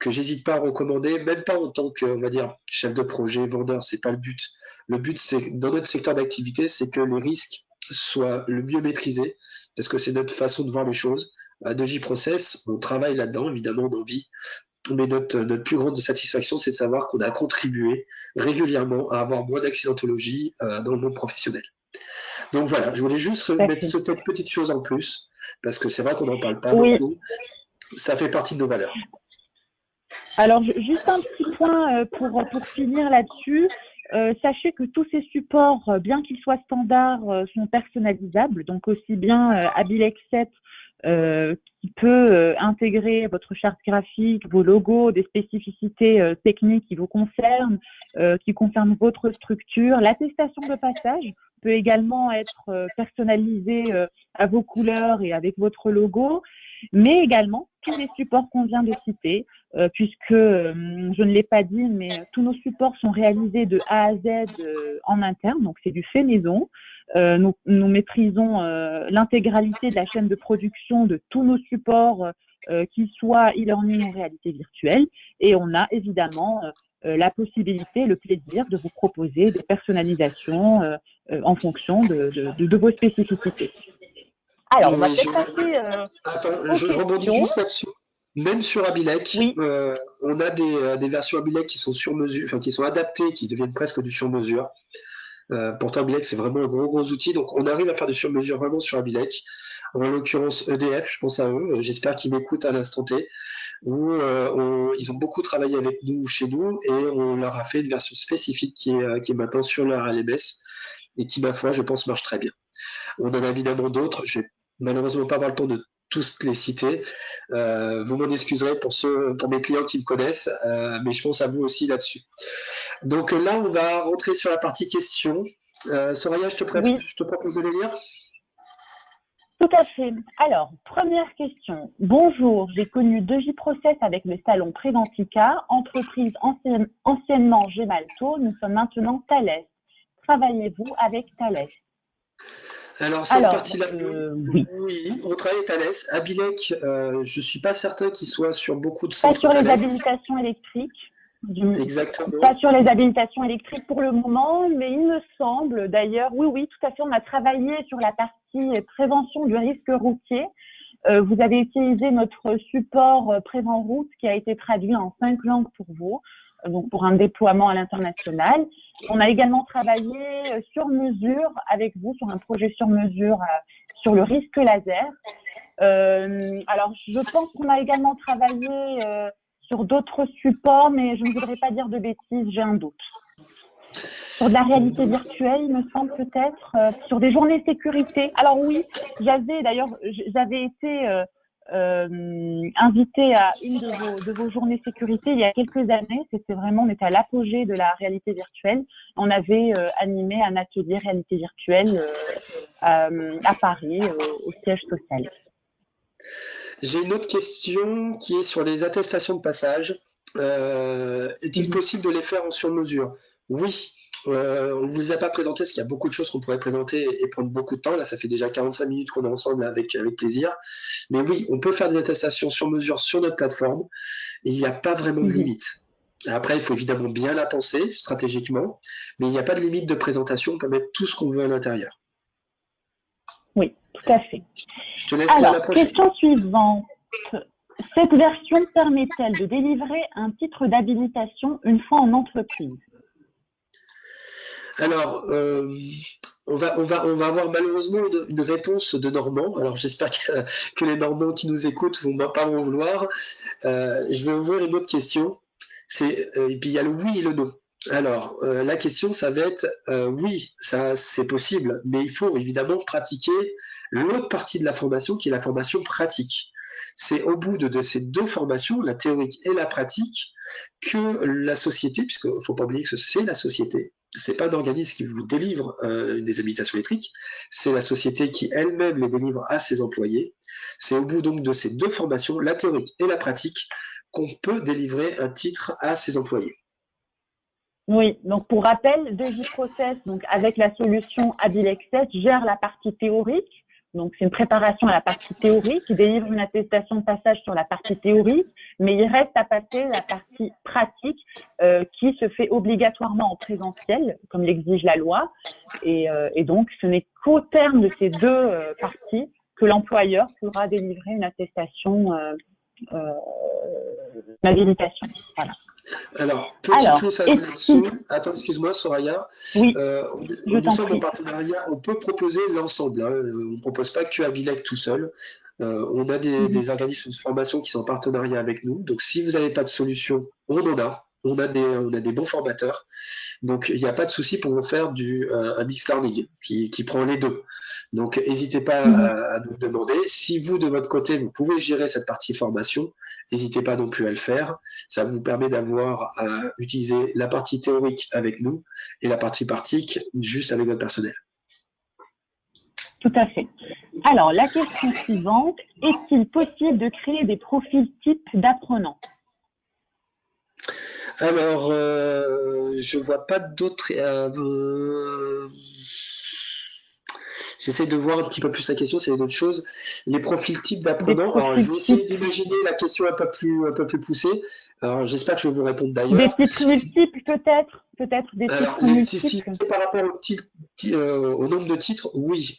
Speaker 2: j'hésite pas à recommander, même pas en tant que, on va dire, chef de projet, vendeur, c'est pas le but. Le but, c'est dans notre secteur d'activité, c'est que les risques soient le mieux maîtrisés, parce que c'est notre façon de voir les choses. À 2J Process, on travaille là-dedans, évidemment, on en vit. Mais notre plus grande satisfaction, c'est de savoir qu'on a contribué régulièrement à avoir moins d'accidentologie dans le monde professionnel. Donc voilà, je voulais juste mettre cette petite chose en plus, parce que c'est vrai qu'on n'en parle pas beaucoup. Ça fait partie de nos valeurs.
Speaker 1: Alors, juste un petit point pour finir là-dessus. Sachez que tous ces supports, bien qu'ils soient standards, sont personnalisables. Donc, aussi bien Abilex 7 qui peut intégrer votre charte graphique, vos logos, des spécificités techniques qui vous concernent, qui concernent votre structure. L'attestation de passage peut également être personnalisée à vos couleurs et avec votre logo, mais également tous les supports qu'on vient de citer, puisque je ne l'ai pas dit, mais tous nos supports sont réalisés de A à Z en interne, donc c'est du fait maison. Nous maîtrisons l'intégralité de la chaîne de production de tous nos supports, qu'ils soient e-learning ou réalité virtuelle, et on a évidemment la possibilité, le plaisir de vous proposer des personnalisations en fonction de vos spécificités. Alors, on va
Speaker 2: Oui,
Speaker 1: peut-être passer
Speaker 2: attends,
Speaker 1: aux
Speaker 2: je rebondis
Speaker 1: questions.
Speaker 2: juste là-dessus. Même sur Abilec,
Speaker 1: Oui,
Speaker 2: on a des versions Abilec qui sont sur mesure, enfin qui sont adaptées, qui deviennent presque du sur-mesure. Pourtant, Abilec, c'est vraiment un gros outil, donc on arrive à faire du sur-mesure vraiment sur Abilec. En l'occurrence, EDF, je pense à eux, j'espère qu'ils m'écoutent à l'instant T, où ils ont beaucoup travaillé avec nous chez nous et on leur a fait une version spécifique qui est maintenant sur leur LMS et qui, ma foi, je pense, marche très bien. On en a évidemment d'autres, je vais malheureusement pas avoir le temps de tous les citer. Vous m'en excuserez pour mes clients qui me connaissent, mais je pense à vous aussi là-dessus. Donc là, on va rentrer sur la partie questions. Soraya,
Speaker 1: oui,
Speaker 2: je te propose de les lire.
Speaker 1: tout à fait. Alors, première question. Bonjour, j'ai connu 2J-Process avec le salon Préventica, entreprise anciennement Gemalto, nous sommes maintenant Thales. Travaillez-vous avec Thales?
Speaker 2: Alors, cette
Speaker 1: Alors,
Speaker 2: partie-là,
Speaker 1: oui.
Speaker 2: oui, on travaille avec Thales. Abilec, je suis pas certain qu'il soit sur beaucoup de
Speaker 1: Pas
Speaker 2: centres
Speaker 1: sur les
Speaker 2: Thales.
Speaker 1: habilitations électriques. Pas
Speaker 2: Exactement.
Speaker 1: sur les habilitations électriques pour le moment, mais il me semble d'ailleurs, oui, tout à fait, on a travaillé sur la partie prévention du risque routier. Vous avez utilisé notre support Prévent Route qui a été traduit en 5 langues pour vous, donc pour un déploiement à l'international. On a également travaillé sur mesure avec vous sur un projet sur mesure sur le risque laser. Alors, je pense qu'on a également travaillé sur d'autres supports, mais je ne voudrais pas dire de bêtises, j'ai un doute. Sur de la réalité virtuelle, il me semble peut-être, sur des journées sécurité. Alors oui, j'avais été invitée à une de vos journées sécurité il y a quelques années. On était à l'apogée de la réalité virtuelle. On avait animé un atelier réalité virtuelle à Paris, au siège social.
Speaker 2: J'ai une autre question qui est sur les attestations de passage. Est-il possible de les faire en sur-mesure? Oui. On ne vous a pas présenté, parce qu'il y a beaucoup de choses qu'on pourrait présenter et prendre beaucoup de temps. Là, ça fait déjà 45 minutes qu'on est ensemble avec plaisir. Mais oui, on peut faire des attestations sur mesure sur notre plateforme. Et il n'y a pas vraiment de limite. Après, il faut évidemment bien la penser stratégiquement, mais il n'y a pas de limite de présentation. On peut mettre tout ce qu'on veut à l'intérieur.
Speaker 1: Oui, tout à fait.
Speaker 2: Je te laisse lire la
Speaker 1: Alors,
Speaker 2: prochaine.
Speaker 1: question suivante. Cette version permet-elle de délivrer un titre d'habilitation une fois en entreprise?
Speaker 2: Alors, on va avoir malheureusement une réponse de Normand. Alors, j'espère que les Normands qui nous écoutent vont pas m'en vouloir. Je vais ouvrir une autre question. Et puis, il y a le oui et le non. Alors, la question, ça va être oui, ça c'est possible, mais il faut évidemment pratiquer l'autre partie de la formation qui est la formation pratique. C'est au bout de ces deux formations, la théorique et la pratique, que la société, puisqu'il ne faut pas oublier que c'est la société, c'est pas un organisme qui vous délivre des habilitations électriques, c'est la société qui elle-même les délivre à ses employés. C'est au bout donc de ces deux formations, la théorique et la pratique, qu'on peut délivrer un titre à ses employés.
Speaker 1: Oui, donc pour rappel, 2J-Process, donc avec la solution Abilexcess, gère la partie théorique. Donc c'est une préparation à la partie théorique, il délivre une attestation de passage sur la partie théorique, mais il reste à passer la partie pratique qui se fait obligatoirement en présentiel, comme l'exige la loi. Et donc ce n'est qu'au terme de ces deux parties que l'employeur pourra délivrer une attestation d'habilitation. Voilà.
Speaker 2: Alors, petit plus là-dessus. Attends, excuse-moi, Soraya.
Speaker 1: Oui,
Speaker 2: Nous sommes en partenariat, on peut proposer l'ensemble. Hein. On ne propose pas que Abilec tout seul. On a des organismes de formation qui sont en partenariat avec nous. Donc, si vous n'avez pas de solution, on en a. On a des bons formateurs. Donc, il n'y a pas de souci pour vous faire un mix learning qui prend les deux. Donc, n'hésitez pas à nous demander. Si vous, de votre côté, vous pouvez gérer cette partie formation, n'hésitez pas non plus à le faire. Ça vous permet d'avoir à utiliser la partie théorique avec nous et la partie pratique juste avec votre personnel.
Speaker 1: Tout à fait. Alors, la question suivante, est-il possible de créer des profils types d'apprenants?
Speaker 2: Alors, je vois pas d'autres. J'essaie de voir un petit peu plus la question, c'est d'autres choses. Les profils types
Speaker 1: Des
Speaker 2: d'apprenants. Alors, je
Speaker 1: profils
Speaker 2: vais essayer
Speaker 1: types,
Speaker 2: d'imaginer la question un peu plus poussée. Alors, j'espère que je vais vous répondre
Speaker 1: des
Speaker 2: d'ailleurs.
Speaker 1: titres multiples peut-être des
Speaker 2: Alors,
Speaker 1: titres
Speaker 2: si
Speaker 1: multiples.
Speaker 2: c'est par rapport au nombre de titres, oui.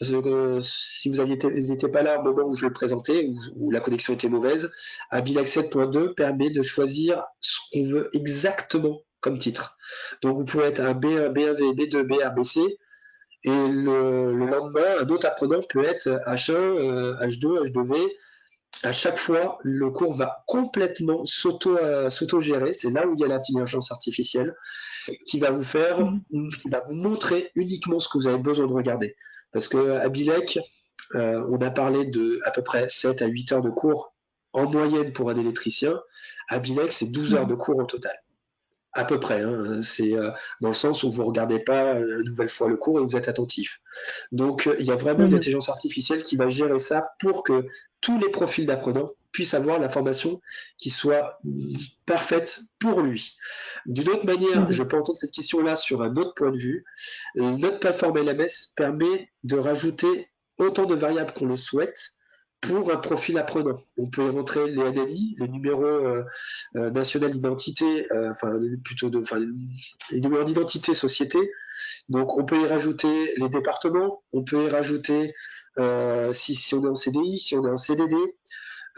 Speaker 2: Si vous n'étiez pas là au moment où je le présentais, où la connexion était mauvaise, Abilac 7.2 permet de choisir ce qu'on veut exactement comme titre. Donc, vous pouvez être un B1, B1V, B2, BR, BC, et le lendemain, un autre apprenant peut être H1, H2, H2V. À chaque fois, le cours va complètement s'auto-gérer. C'est là où il y a l'intelligence artificielle qui va vous faire,
Speaker 1: Mhm.
Speaker 2: qui va vous montrer uniquement ce que vous avez besoin de regarder. Parce que à Bilek, on a parlé de à peu près 7 à 8 heures de cours en moyenne pour un électricien. À Bilek, c'est 12 heures
Speaker 1: Mhm.
Speaker 2: de cours au total. À peu près, hein. C'est dans le sens où vous ne regardez pas une nouvelle fois le cours et vous êtes attentif. Donc, il y a vraiment une
Speaker 1: Mhm.
Speaker 2: intelligence artificielle qui va gérer ça pour que tous les profils d'apprenants puissent avoir la formation qui soit parfaite pour lui. D'une autre manière,
Speaker 1: Mhm.
Speaker 2: je peux entendre cette question-là sur un autre point de vue. Notre plateforme LMS permet de rajouter autant de variables qu'on le souhaite pour un profil apprenant. On peut y rentrer les NNI, les numéros nationaux d'identité, les numéros d'identité société. Donc on peut y rajouter les départements, on peut y rajouter si on est en CDI, si on est en CDD.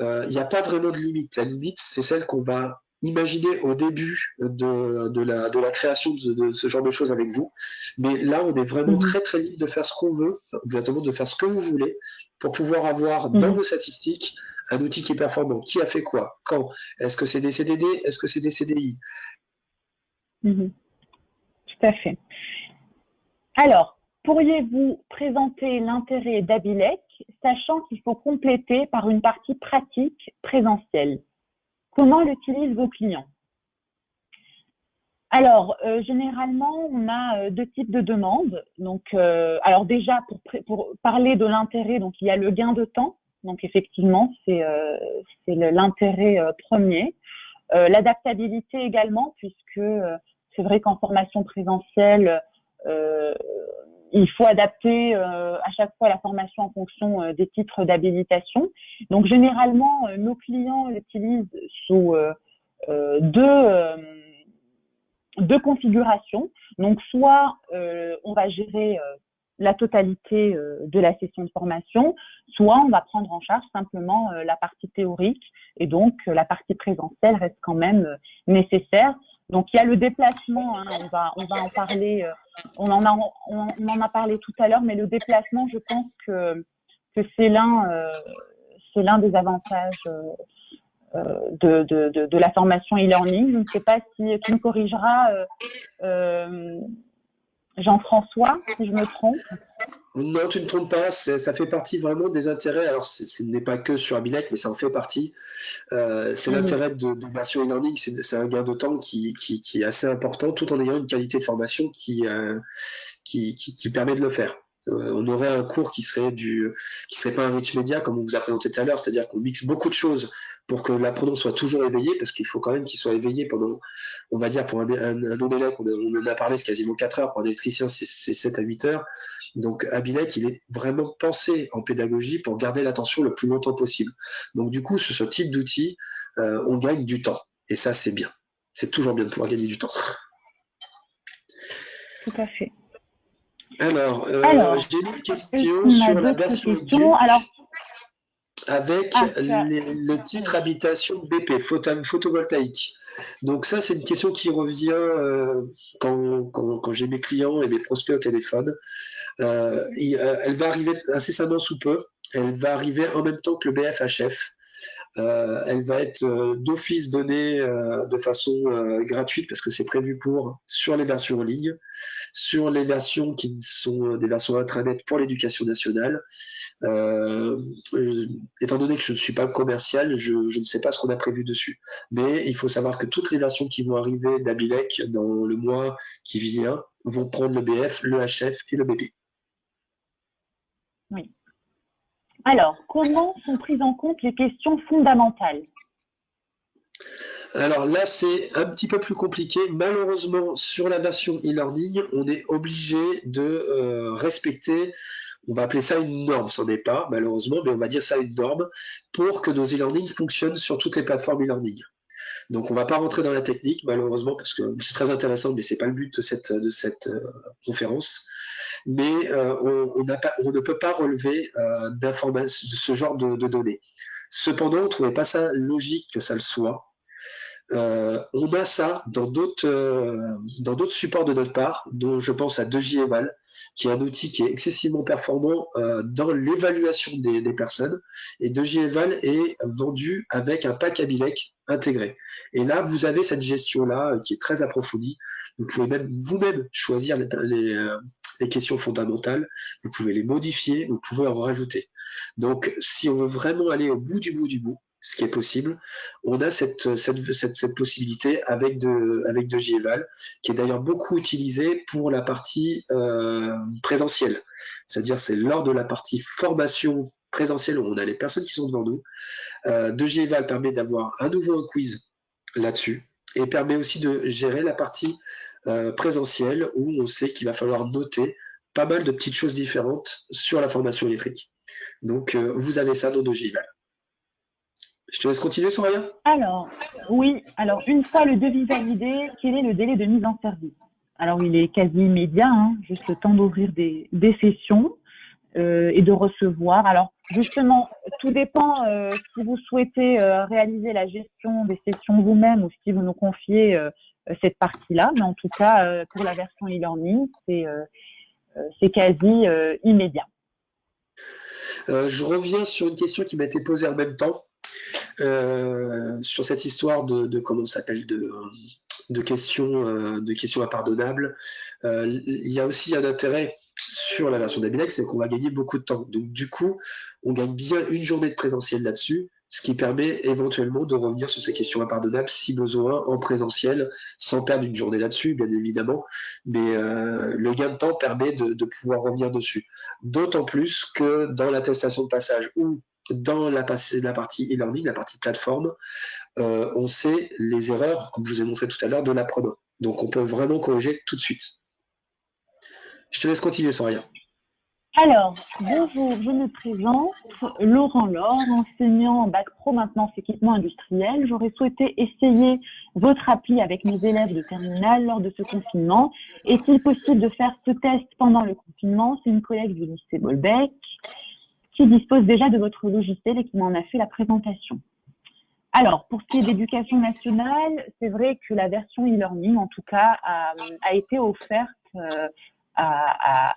Speaker 2: Il n'y a pas vraiment de limite. La limite, c'est celle qu'on va imaginer au début de la création de ce genre de choses avec vous. Mais là, on est vraiment
Speaker 1: Mhm.
Speaker 2: très très libre de faire ce qu'on veut, exactement de faire ce que vous voulez, pour pouvoir avoir dans
Speaker 1: Mhm.
Speaker 2: vos statistiques un outil qui est performant. Qui a fait quoi? Quand? Est-ce que c'est des CDD? Est-ce que c'est des CDI?
Speaker 1: Mhm. Tout à fait. Alors, pourriez-vous présenter l'intérêt d'Abilec, sachant qu'il faut compléter par une partie pratique présentielle? Comment l'utilisent vos clients? Alors, généralement, on a deux types de demandes. Donc, alors déjà, pour parler de l'intérêt, donc il y a le gain de temps. Donc, effectivement, c'est l'intérêt premier. L'adaptabilité également, puisque c'est vrai qu'en formation présentielle, euh, il faut adapter à chaque fois la formation en fonction des titres d'habilitation. Donc, généralement, nos clients l'utilisent sous deux deux configurations. Donc, soit on va gérer la totalité de la session de formation, soit on va prendre en charge simplement la partie théorique et donc la partie présentielle reste quand même nécessaire. Donc, il y a le déplacement, hein, on va en parler, on en a parlé tout à l'heure, mais le déplacement, je pense que c'est l'un des avantages de la formation e-learning. Je ne sais pas si tu me corrigeras, euh, Jean-François, si je me trompe.
Speaker 2: Non, tu ne te trompes pas, ça fait partie vraiment des intérêts. Alors, ce n'est pas que sur Abilec, mais ça en fait partie. C'est
Speaker 1: Mhm.
Speaker 2: l'intérêt de version e-learning, c'est un gain de temps qui est assez important, tout en ayant une qualité de formation qui permet de le faire. On aurait un cours qui serait pas un rich media comme on vous a présenté tout à l'heure, c'est-à-dire qu'on mixe beaucoup de choses pour que l'apprenant soit toujours éveillé, parce qu'il faut quand même qu'il soit éveillé pendant, on va dire, pour un non-élève, on en a parlé, c'est quasiment 4 heures, pour un électricien, c'est 7 à 8 heures. Donc, Abilec, il est vraiment pensé en pédagogie pour garder l'attention le plus longtemps possible. Donc, du coup, sur ce type d'outil, on gagne du temps. Et ça, c'est bien. C'est toujours bien de pouvoir gagner du temps.
Speaker 1: Tout à fait.
Speaker 2: Alors,
Speaker 1: Alors,
Speaker 2: j'ai une
Speaker 1: est-ce
Speaker 2: question
Speaker 1: qu'on a
Speaker 2: sur la
Speaker 1: d'autres
Speaker 2: version
Speaker 1: questions? Alors,
Speaker 2: Duc avec le titre
Speaker 1: oui.
Speaker 2: habitation BP, photovoltaïque. Donc ça, c'est une question qui revient quand j'ai mes clients et mes prospects au téléphone. Elle va arriver incessamment sous peu. Elle va arriver en même temps que le BFHF. Elle va être d'office donnée de façon gratuite parce que c'est prévu pour sur les versions en ligne, sur les versions qui sont des versions intranet pour l'éducation nationale. Euh, Étant donné que je ne suis pas commercial, je ne sais pas ce qu'on a prévu dessus. Mais il faut savoir que toutes les versions qui vont arriver d'Abilec dans le mois qui vient vont prendre le BF, le HF et le BP.
Speaker 1: Oui. Alors, comment sont prises en compte les questions fondamentales?
Speaker 2: Alors là, c'est un petit peu plus compliqué. Malheureusement, sur la version e-learning, on est obligé de respecter On va appeler ça une norme, c'en est pas malheureusement, mais on va dire ça une norme pour que nos e-learning fonctionnent sur toutes les plateformes e-learning. Donc on ne va pas rentrer dans la technique malheureusement parce que c'est très intéressant, mais c'est pas le but de cette conférence. Mais on ne peut pas relever d'informations de ce genre de données. Cependant, on ne trouvait pas ça logique que ça le soit. On a ça dans d'autres supports de notre part, dont je pense à 2J-Eval, qui est un outil qui est excessivement performant dans l'évaluation des personnes. Et 2J-Eval est vendu avec un pack Abilec intégré. Et là, vous avez cette gestion-là qui est très approfondie. Vous pouvez même vous-même choisir les questions fondamentales. Vous pouvez les modifier, vous pouvez en rajouter. Donc, si on veut vraiment aller au bout du bout, ce qui est possible, on a cette possibilité avec de JEVAL, qui est d'ailleurs beaucoup utilisée pour la partie présentielle. C'est-à-dire, c'est lors de la partie formation présentielle où on a les personnes qui sont devant nous. De JEVAL permet d'avoir à nouveau un quiz là-dessus et permet aussi de gérer la partie présentielle où on sait qu'il va falloir noter pas mal de petites choses différentes sur la formation électrique. Donc, vous avez ça dans de JEVAL. Je te laisse continuer, Soraya.
Speaker 1: Alors, oui. Alors, une fois le devis validé, quel est le délai de mise en service? Alors, il est quasi immédiat, hein, juste le temps d'ouvrir des sessions et de recevoir. Alors, justement, tout dépend si vous souhaitez réaliser la gestion des sessions vous-même ou si vous nous confiez cette partie-là. Mais en tout cas, pour la version e-learning, c'est quasi immédiat.
Speaker 2: Je reviens sur une question qui m'a été posée en même temps. Sur cette histoire de comment ça s'appelle de questions impardonnables. Il y a aussi un intérêt sur la version d'Abilex, c'est qu'on va gagner beaucoup de temps. Donc du coup, on gagne bien une journée de présentiel là-dessus, ce qui permet éventuellement de revenir sur ces questions impardonnables si besoin en présentiel, sans perdre une journée là-dessus, bien évidemment. Mais le gain de temps permet de pouvoir revenir dessus. D'autant plus que dans l'attestation de passage ou dans la partie e-learning, la partie plateforme, on sait les erreurs, comme je vous ai montré tout à l'heure, de l'apprenant. Donc on peut vraiment corriger tout de suite. Je te laisse continuer, Soraya.
Speaker 1: Alors, bonjour, je me présente, Laurent Laure, enseignant en bac pro maintenance équipement industriel. J'aurais souhaité essayer votre appli avec mes élèves de terminale lors de ce confinement. Est-il possible de faire ce test pendant le confinement? C'est une collègue du lycée Bolbec qui dispose déjà de votre logiciel et qui m'en a fait la présentation. Alors, pour ce qui est d'éducation nationale, c'est vrai que la version e-learning, en tout cas, a été offerte à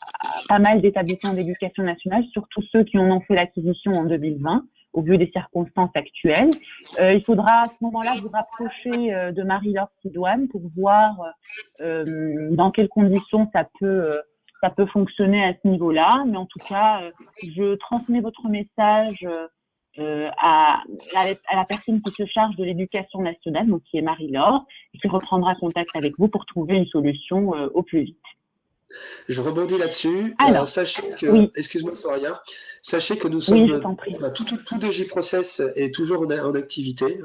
Speaker 1: pas mal d'établissements d'éducation nationale, surtout ceux qui en ont fait l'acquisition en 2020, au vu des circonstances actuelles. Il faudra à ce moment-là vous rapprocher de Marie-Laure Sidoine pour voir dans quelles conditions ça peut fonctionner à ce niveau-là. Mais en tout cas, je transmets votre message à la personne qui se charge de l'éducation nationale, donc qui est Marie-Laure, et qui reprendra contact avec vous pour trouver une solution au plus vite.
Speaker 2: Je rebondis là-dessus.
Speaker 1: Alors,
Speaker 2: Sachez que,
Speaker 1: oui.
Speaker 2: Excuse-moi Soraya, sachez que nous sommes,
Speaker 1: Oui, je t'en prie.
Speaker 2: tout DigiProcess est toujours en activité.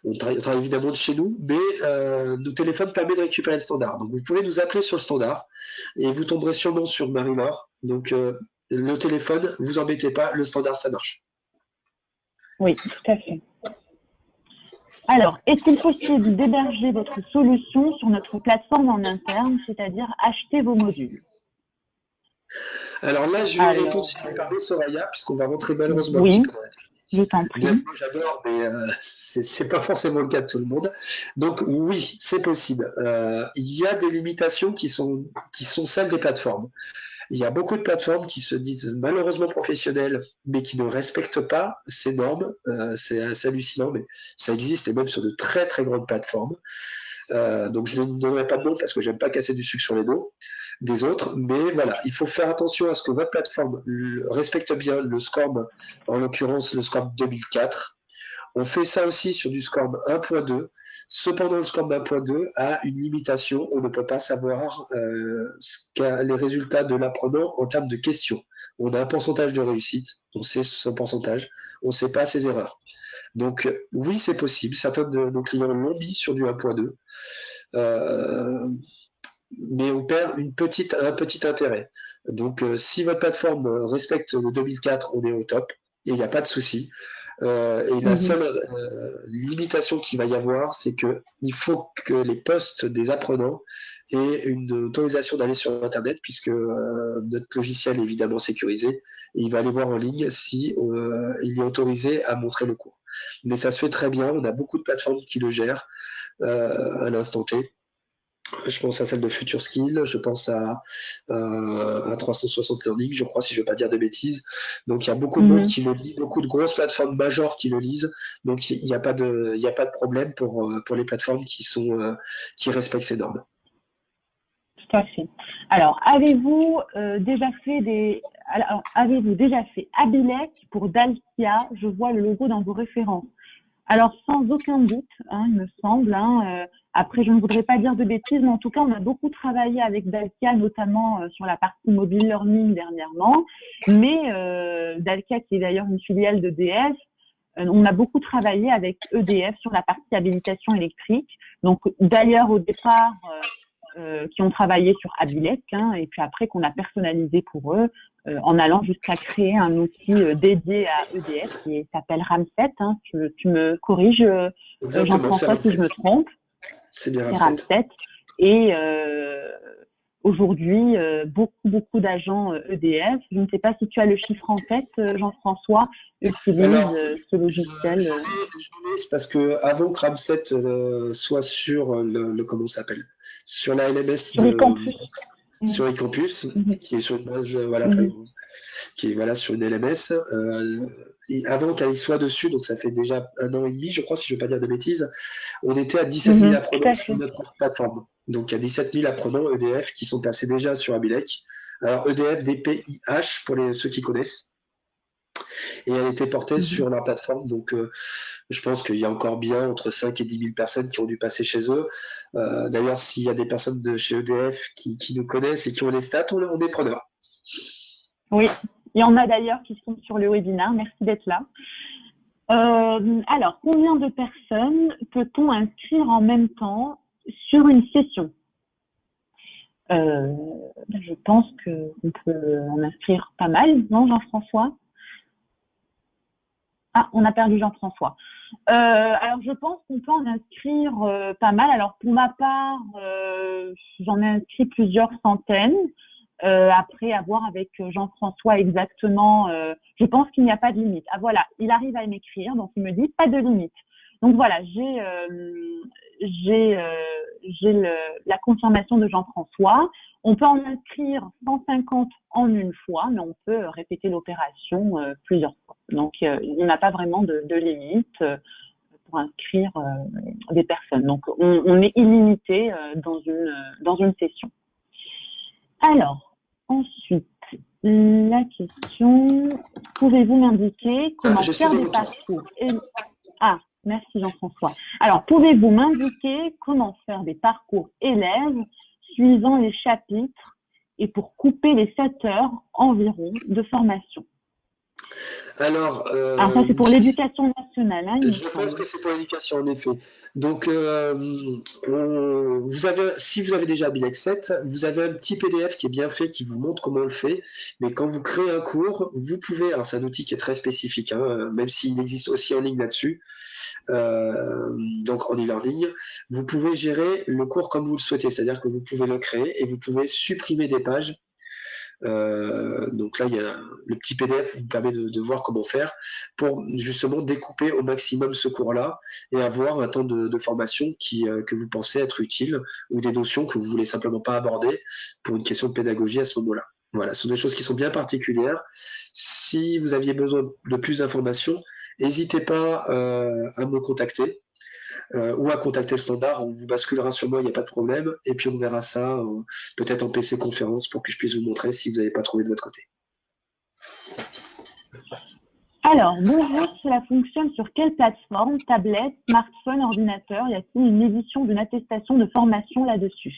Speaker 2: On travaille évidemment de chez nous, mais nos téléphones permettent de récupérer le standard. Donc vous pouvez nous appeler sur le standard et vous tomberez sûrement sur Marie-Laure. Donc le téléphone, vous embêtez pas, le standard ça marche.
Speaker 1: Oui, tout à fait. Alors, est-il possible d'héberger votre solution sur notre plateforme en interne, c'est-à-dire acheter vos modules?
Speaker 2: Alors là, je vais répondre si vous parlez, Soraya, puisqu'on va rentrer malheureusement un petit peu dans la technique.
Speaker 1: Je t'en prie.
Speaker 2: Bien, moi j'adore, mais c'est pas forcément le cas de tout le monde. Donc oui, c'est possible. Il y a des limitations qui sont celles des plateformes. Il y a beaucoup de plateformes qui se disent malheureusement professionnelles, mais qui ne respectent pas ces normes. C'est assez hallucinant, mais ça existe, et même sur de très très grandes plateformes. Donc je ne donnerai pas de nom parce que j'aime pas casser du sucre sur les dos des autres, mais voilà, il faut faire attention à ce que votre plateforme respecte bien le SCORM, en l'occurrence le SCORM 2004. On fait ça aussi sur du SCORM 1.2. Cependant, le SCORM 1.2 a une limitation. On ne peut pas savoir les résultats de l'apprenant en termes de questions. On a un pourcentage de réussite, on sait son pourcentage, on ne sait pas ses erreurs. Donc oui, c'est possible. Certains de nos clients l'ont mis sur du 1.2. mais on perd un petit intérêt. Donc, si votre plateforme respecte le 2004, on est au top et il n'y a pas de souci. Et la
Speaker 1: Mhm.
Speaker 2: seule limitation qu'il va y avoir, c'est que il faut que les postes des apprenants aient une autorisation d'aller sur Internet, puisque notre logiciel est évidemment sécurisé, et il va aller voir en ligne si il est autorisé à montrer le cours. Mais ça se fait très bien, on a beaucoup de plateformes qui le gèrent à l'instant T. Je pense à celle de Future Skill, je pense à 360 Learning, je crois, si je ne veux pas dire de bêtises. Donc il y a beaucoup de monde
Speaker 1: Mhm.
Speaker 2: qui le lit, beaucoup de grosses plateformes majeures qui le lisent. Donc il n'y a pas de problème pour les plateformes qui respectent ces normes.
Speaker 1: Tout à fait. Alors, avez-vous déjà fait Abilec pour Dalkia? Je vois le logo dans vos références. Alors, sans aucun doute, hein, il me semble. Après, je ne voudrais pas dire de bêtises, mais en tout cas, on a beaucoup travaillé avec Dalkia, notamment sur la partie mobile learning dernièrement. Mais Dalkia, qui est d'ailleurs une filiale d'EDF, on a beaucoup travaillé avec EDF sur la partie habilitation électrique. Donc, d'ailleurs, au départ, qui ont travaillé sur Abilec, hein, et puis après qu'on a personnalisé pour eux, en allant jusqu'à créer un outil dédié à EDF qui s'appelle Ramset. Hein. Tu me corriges,
Speaker 2: Exactement, c'est
Speaker 1: Jean-François, si
Speaker 2: Ramset.
Speaker 1: je me trompe.
Speaker 2: C'est bien
Speaker 1: C'est
Speaker 2: Ramset.
Speaker 1: Ramset. Et aujourd'hui, beaucoup d'agents EDF, je ne sais pas si tu as le chiffre en tête, Jean-François, utilisent
Speaker 2: Alors,
Speaker 1: ce logiciel.
Speaker 2: c'est parce que avant que Ramset soit sur comment ça s'appelle, sur la LMS
Speaker 1: Sur eCampus.
Speaker 2: sur
Speaker 1: Mhm.
Speaker 2: eCampus,
Speaker 1: Mhm.
Speaker 2: qui est sur une base, voilà,
Speaker 1: Mhm.
Speaker 2: qui est voilà, sur une LMS. Et avant qu'elle soit dessus, donc ça fait déjà 1 an et demi, je crois, si je ne veux pas dire de bêtises, on était à 17 000
Speaker 1: Mhm. Tout
Speaker 2: apprenants
Speaker 1: à
Speaker 2: sur
Speaker 1: fait.
Speaker 2: notre plateforme. Donc il y a 17 000 apprenants EDF qui sont passés déjà sur Abilec. Alors EDF DPIH pour ceux qui connaissent. Et elle était portée
Speaker 1: Mhm.
Speaker 2: sur leur plateforme. Donc je pense qu'il y a encore bien entre 5 et 10 000 personnes qui ont dû passer chez eux. D'ailleurs, s'il y a des personnes de chez EDF qui nous connaissent et qui ont les stats, on est preneurs.
Speaker 1: Oui, il y en a d'ailleurs qui sont sur le webinaire. Merci d'être là. Alors, combien de personnes peut-on inscrire en même temps sur une session? Je pense qu'on peut en inscrire pas mal, non, Jean-François? Ah, on a perdu Jean-François. Alors, je pense qu'on peut en inscrire pas mal. Alors, pour ma part, j'en ai inscrit plusieurs centaines. Après, à voir avec Jean-François exactement. Je pense qu'il n'y a pas de limite. Ah voilà, il arrive à m'écrire, donc il me dit pas de limite. Donc voilà, j'ai la confirmation de Jean-François. On peut en inscrire 150 en une fois, mais on peut répéter l'opération plusieurs fois. Donc il n'y a pas vraiment de limite pour inscrire des personnes. Donc on est illimité dans une session. Alors, ensuite, la question, pouvez-vous m'indiquer comment
Speaker 2: Je suis
Speaker 1: faire
Speaker 2: de
Speaker 1: des
Speaker 2: retour.
Speaker 1: parcours Ah, merci Jean-François. Alors, pouvez-vous m'indiquer comment faire des parcours élèves suivant les chapitres et pour couper les 7 heures environ de formation?
Speaker 2: Alors,
Speaker 1: Alors ça, c'est pour l'éducation nationale, hein, il me
Speaker 2: je pense
Speaker 1: semble.
Speaker 2: que c'est pour l'éducation, en effet. Donc, si vous avez déjà Bilex 7, vous avez un petit PDF qui est bien fait, qui vous montre comment on le fait. Mais quand vous créez un cours, vous pouvez, alors c'est un outil qui est très spécifique, hein, même s'il existe aussi en ligne là-dessus, donc en e-learning, vous pouvez gérer le cours comme vous le souhaitez. C'est-à-dire que vous pouvez le créer et vous pouvez supprimer des pages. Donc là, il y a le petit PDF qui vous permet de voir comment faire pour justement découper au maximum ce cours-là et avoir un temps de formation que vous pensez être utile ou des notions que vous voulez simplement pas aborder pour une question de pédagogie à ce moment-là. Voilà, ce sont des choses qui sont bien particulières. Si vous aviez besoin de plus d'informations, n'hésitez pas à me contacter ou à contacter le standard. On vous basculera sur moi, il n'y a pas de problème. Et puis on verra ça peut-être en PC conférence pour que je puisse vous montrer si vous n'avez pas trouvé de votre côté.
Speaker 1: Alors, bonjour, cela fonctionne sur quelle plateforme? Tablette, smartphone, ordinateur? Y a-t-il une édition d'une attestation de formation là-dessus?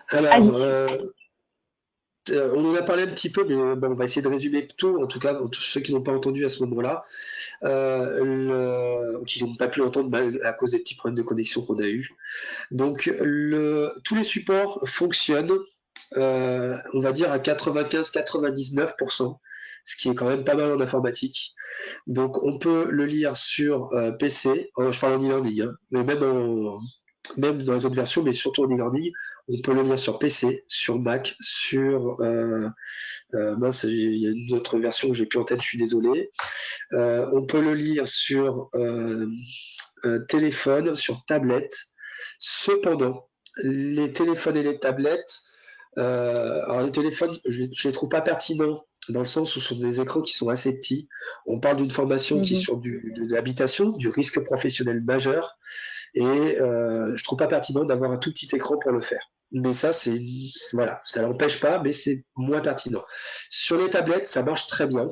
Speaker 2: Alors,
Speaker 1: Alice.
Speaker 2: On en a parlé un petit peu, mais bon, on va essayer de résumer tout, en tout cas, tous ceux qui n'ont pas entendu à ce moment-là, qui n'ont pas pu entendre à cause des petits problèmes de connexion qu'on a eu. Donc, tous les supports fonctionnent, on va dire à 95-99%, ce qui est quand même pas mal en informatique. Donc, on peut le lire sur PC, je parle en e-learning, hein, mais même dans les autres versions, mais surtout en e-learning, on peut le lire sur PC, sur Mac, sur mince, il y a une autre version que j'ai plus en tête, je suis désolé. On peut le lire sur téléphone, sur tablette. Cependant, les téléphones et les tablettes, alors les téléphones, je les trouve pas pertinents dans le sens où ce sont des écrans qui sont assez petits. On parle d'une formation qui est sur de l'habitation, du risque professionnel majeur, et je trouve pas pertinent d'avoir un tout petit écran pour le faire. Mais ça, voilà, ça l'empêche pas, mais c'est moins pertinent. Sur les tablettes, ça marche très bien.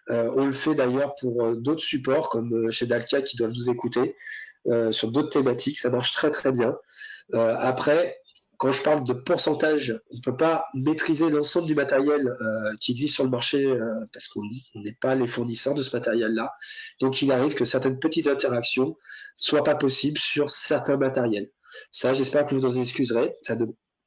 Speaker 2: On le fait d'ailleurs pour d'autres supports, comme chez Dalkia qui doivent nous écouter, sur d'autres thématiques, ça marche très très bien. Après, quand je parle de pourcentage, on ne peut pas maîtriser l'ensemble du matériel qui existe sur le marché parce qu'on n'est pas les fournisseurs de ce matériel-là. Donc il arrive que certaines petites interactions ne soient pas possibles sur certains matériels. Ça, j'espère que vous en excuserez. Ça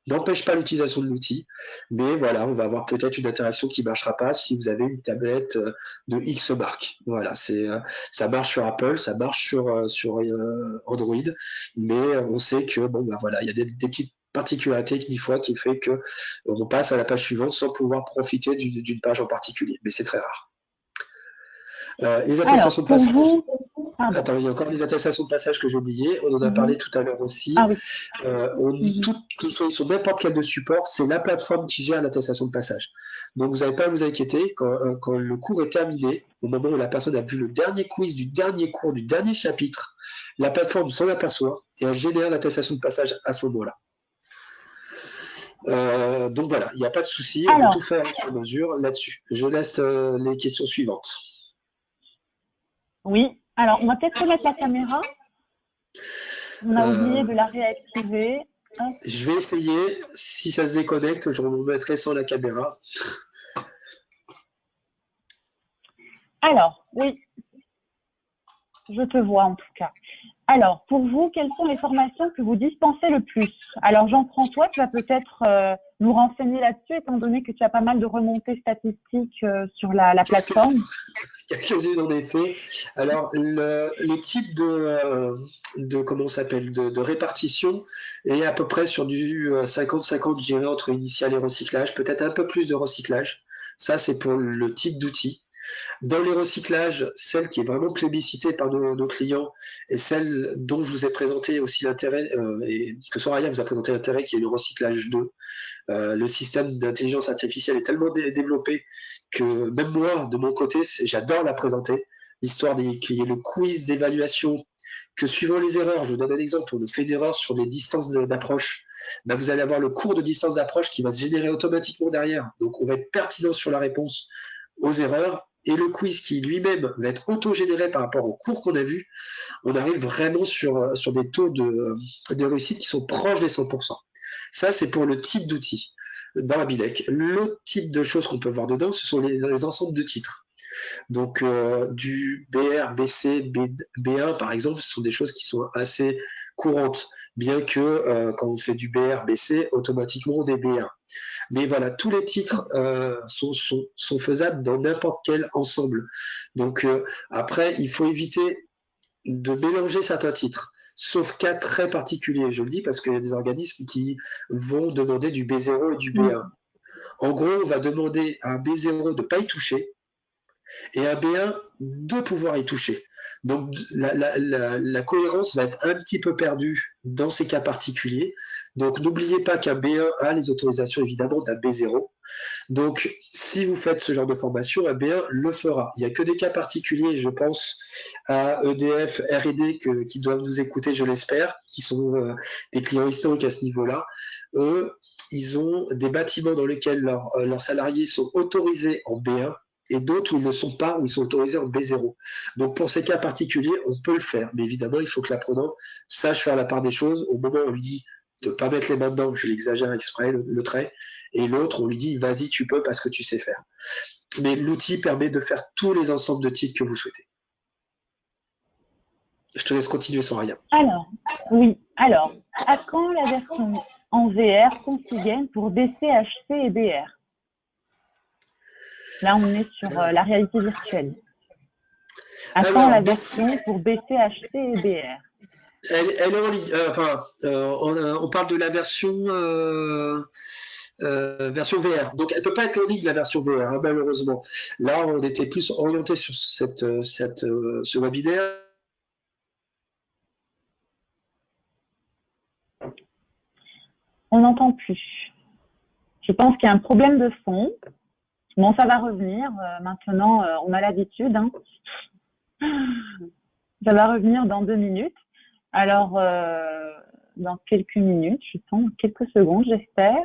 Speaker 2: n'empêche pas l'utilisation de l'outil, mais voilà, on va avoir peut-être une interaction qui ne marchera pas si vous avez une tablette de X marque. Voilà, ça marche sur Apple, ça marche sur Android, mais on sait que bon, bah, voilà, il y a des petites particularités des fois qui fait que on passe à la page suivante sans pouvoir profiter d'une page en particulier, mais c'est très rare. Les attestations de
Speaker 1: pour
Speaker 2: passage.
Speaker 1: vous,
Speaker 2: Attends, il y a encore les attestations de passage que j'ai oubliées. On en a parlé tout à l'heure aussi.
Speaker 1: Ah oui.
Speaker 2: Que ce soit sur n'importe quel de support, c'est la plateforme qui gère l'attestation de passage. Donc vous n'avez pas à vous inquiéter quand le cours est terminé, au moment où la personne a vu le dernier quiz du dernier cours, du dernier chapitre, la plateforme s'en aperçoit et elle génère l'attestation de passage à ce moment-là. Donc voilà, il n'y a pas de souci, on peut tout faire sur mesure là-dessus. Je laisse les questions suivantes.
Speaker 1: Oui, alors on va peut-être remettre la caméra. On a oublié de la réactiver.
Speaker 2: Je vais essayer, si ça se déconnecte, je remettrai sans la caméra.
Speaker 1: Alors, oui, je te vois en tout cas. Alors, pour vous, quelles sont les formations que vous dispensez le plus? Alors, Jean-François, tu vas peut-être nous renseigner là-dessus, étant donné que tu as pas mal de remontées statistiques sur la plateforme.
Speaker 2: Quelques-unes en effet. Alors, le type comment s'appelle, de répartition est à peu près sur du 50-50, je dirais, entre initial et recyclage, peut-être un peu plus de recyclage. Ça, c'est pour le type d'outil. Dans les recyclages, celle qui est vraiment plébiscitée par nos clients et celle dont je vous ai présenté aussi l'intérêt, et que Soraya vous a présenté l'intérêt, qui est le recyclage 2. Le système d'intelligence artificielle est tellement développé que même moi, de mon côté, j'adore la présenter. L'histoire qu'il y ait le quiz d'évaluation, que suivant les erreurs, je vous donne un exemple, on fait une erreur sur les distances d'approche, ben vous allez avoir le cours de distance d'approche qui va se générer automatiquement derrière. Donc on va être pertinent sur la réponse aux erreurs, et le quiz qui lui-même va être auto-généré par rapport au cours qu'on a vu, on arrive vraiment sur des taux de réussite qui sont proches des 100%. Ça, c'est pour le type d'outil dans la Bilec. L'autre type de choses qu'on peut voir dedans, ce sont les ensembles de titres. Donc du BR, BC, B1 par exemple, ce sont des choses qui sont assez courantes, bien que quand on fait du BR, BC, automatiquement on est B1. Mais voilà, tous les titres sont faisables dans n'importe quel ensemble. Donc après, il faut éviter de mélanger certains titres. Sauf cas très particuliers, je le dis parce qu'il y a des organismes qui vont demander du B0 et du B1. En gros, on va demander à un B0 de ne pas y toucher et un B1 de pouvoir y toucher. Donc la cohérence va être un petit peu perdue dans ces cas particuliers. Donc n'oubliez pas qu'un B1 a les autorisations évidemment d'un B0. Donc si vous faites ce genre de formation, un B1 le fera. Il n'y a que des cas particuliers, je pense à EDF, R&D qui doivent nous écouter, je l'espère, qui sont des clients historiques à ce niveau-là. Eux, ils ont des bâtiments dans lesquels leurs salariés sont autorisés en B1 et d'autres où ils ne sont pas, où ils sont autorisés en B0. Donc pour ces cas particuliers, on peut le faire, mais évidemment, il faut que l'apprenant sache faire la part des choses au moment où on lui dit de pas mettre les mains dedans, je l'exagère exprès, le trait, et l'autre, on lui dit, vas-y, tu peux parce que tu sais faire. Mais l'outil permet de faire tous les ensembles de titres que vous souhaitez. Je te laisse continuer sans rien.
Speaker 1: Alors, oui. Alors, à quand la version en VR consigne pour BCHC et BR? Là, on est sur la réalité virtuelle. À quand la version pour BCHC et BR?
Speaker 2: Elle est en ligne. On parle de la version VR. Donc, elle ne peut pas être en ligne, la version VR, hein, malheureusement. Là, on était plus orienté sur ce webinaire.
Speaker 1: On n'entend plus. Je pense qu'il y a un problème de son. Bon, ça va revenir. Maintenant, on a l'habitude. Hein. Ça va revenir dans 2 minutes. Alors, dans quelques minutes, je pense, quelques secondes, j'espère.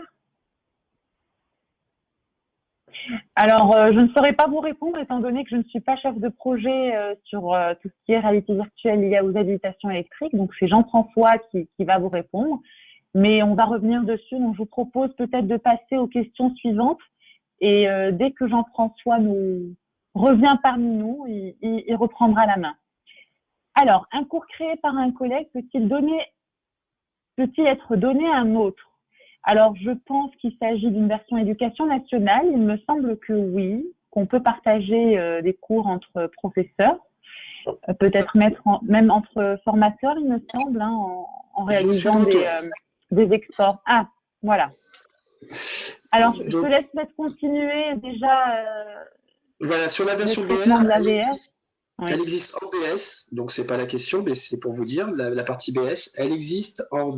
Speaker 1: Alors, je ne saurais pas vous répondre étant donné que je ne suis pas chef de projet sur tout ce qui est réalité virtuelle liée aux habilitations électriques. Donc, c'est Jean-François qui va vous répondre. Mais on va revenir dessus. Donc, je vous propose peut-être de passer aux questions suivantes. Et dès que Jean-François nous revient parmi nous, il reprendra la main. Alors, un cours créé par un collègue peut-il être donné à un autre? Alors, je pense qu'il s'agit d'une version éducation nationale. Il me semble que oui, qu'on peut partager des cours entre professeurs, peut-être même entre formateurs, il me semble, hein, en réalisant des exports. Ah, voilà. Alors, je te laisse peut-être continuer déjà.
Speaker 2: Voilà, sur la version BR, elle existe en BS, donc c'est pas la question, mais c'est pour vous dire, la partie BS, elle existe en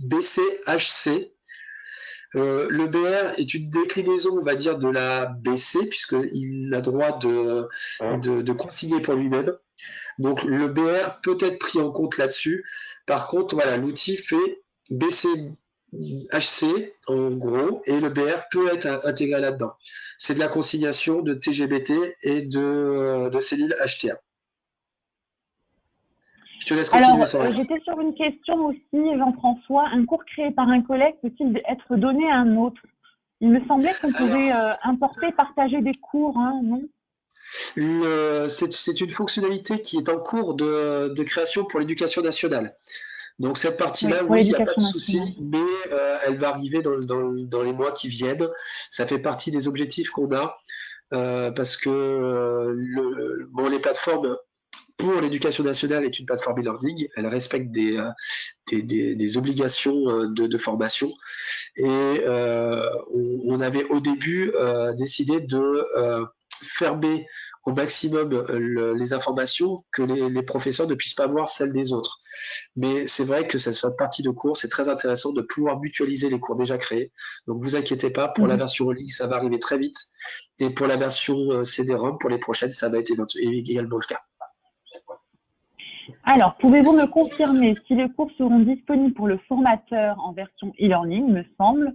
Speaker 2: BCHC. Le BR est une déclinaison, on va dire, de la BC, puisqu'il a droit de consigner pour lui-même. Donc le BR peut être pris en compte là-dessus. Par contre, voilà, l'outil fait BCHC en gros, et le BR peut être intégré là-dedans. C'est de la consignation de TGBT et de cellules HTA. Je te laisse continuer.
Speaker 1: Alors, j'étais sur une question aussi, Jean-François. Un cours créé par un collègue peut-il être donné à un autre? Il me semblait qu'on pouvait importer, partager des cours, hein, non?
Speaker 2: C'est une fonctionnalité qui est en cours de création pour l'éducation nationale. Donc cette partie-là, oui, il n'y a pas de souci, mais elle va arriver dans les mois qui viennent. Ça fait partie des objectifs qu'on a, parce que les plateformes pour l'éducation nationale est une plateforme e-learning. Elle respecte des obligations de formation. Et on avait au début décidé de fermer au maximum les informations, que les professeurs ne puissent pas voir celles des autres. Mais c'est vrai que cette partie de cours, c'est très intéressant de pouvoir mutualiser les cours déjà créés. Donc vous inquiétez pas, pour la version en ligne, ça va arriver très vite. Et pour la version CD-ROM, pour les prochaines, ça va être également le cas.
Speaker 1: Alors, pouvez-vous me confirmer si les cours seront disponibles pour le formateur en version e-learning, me semble,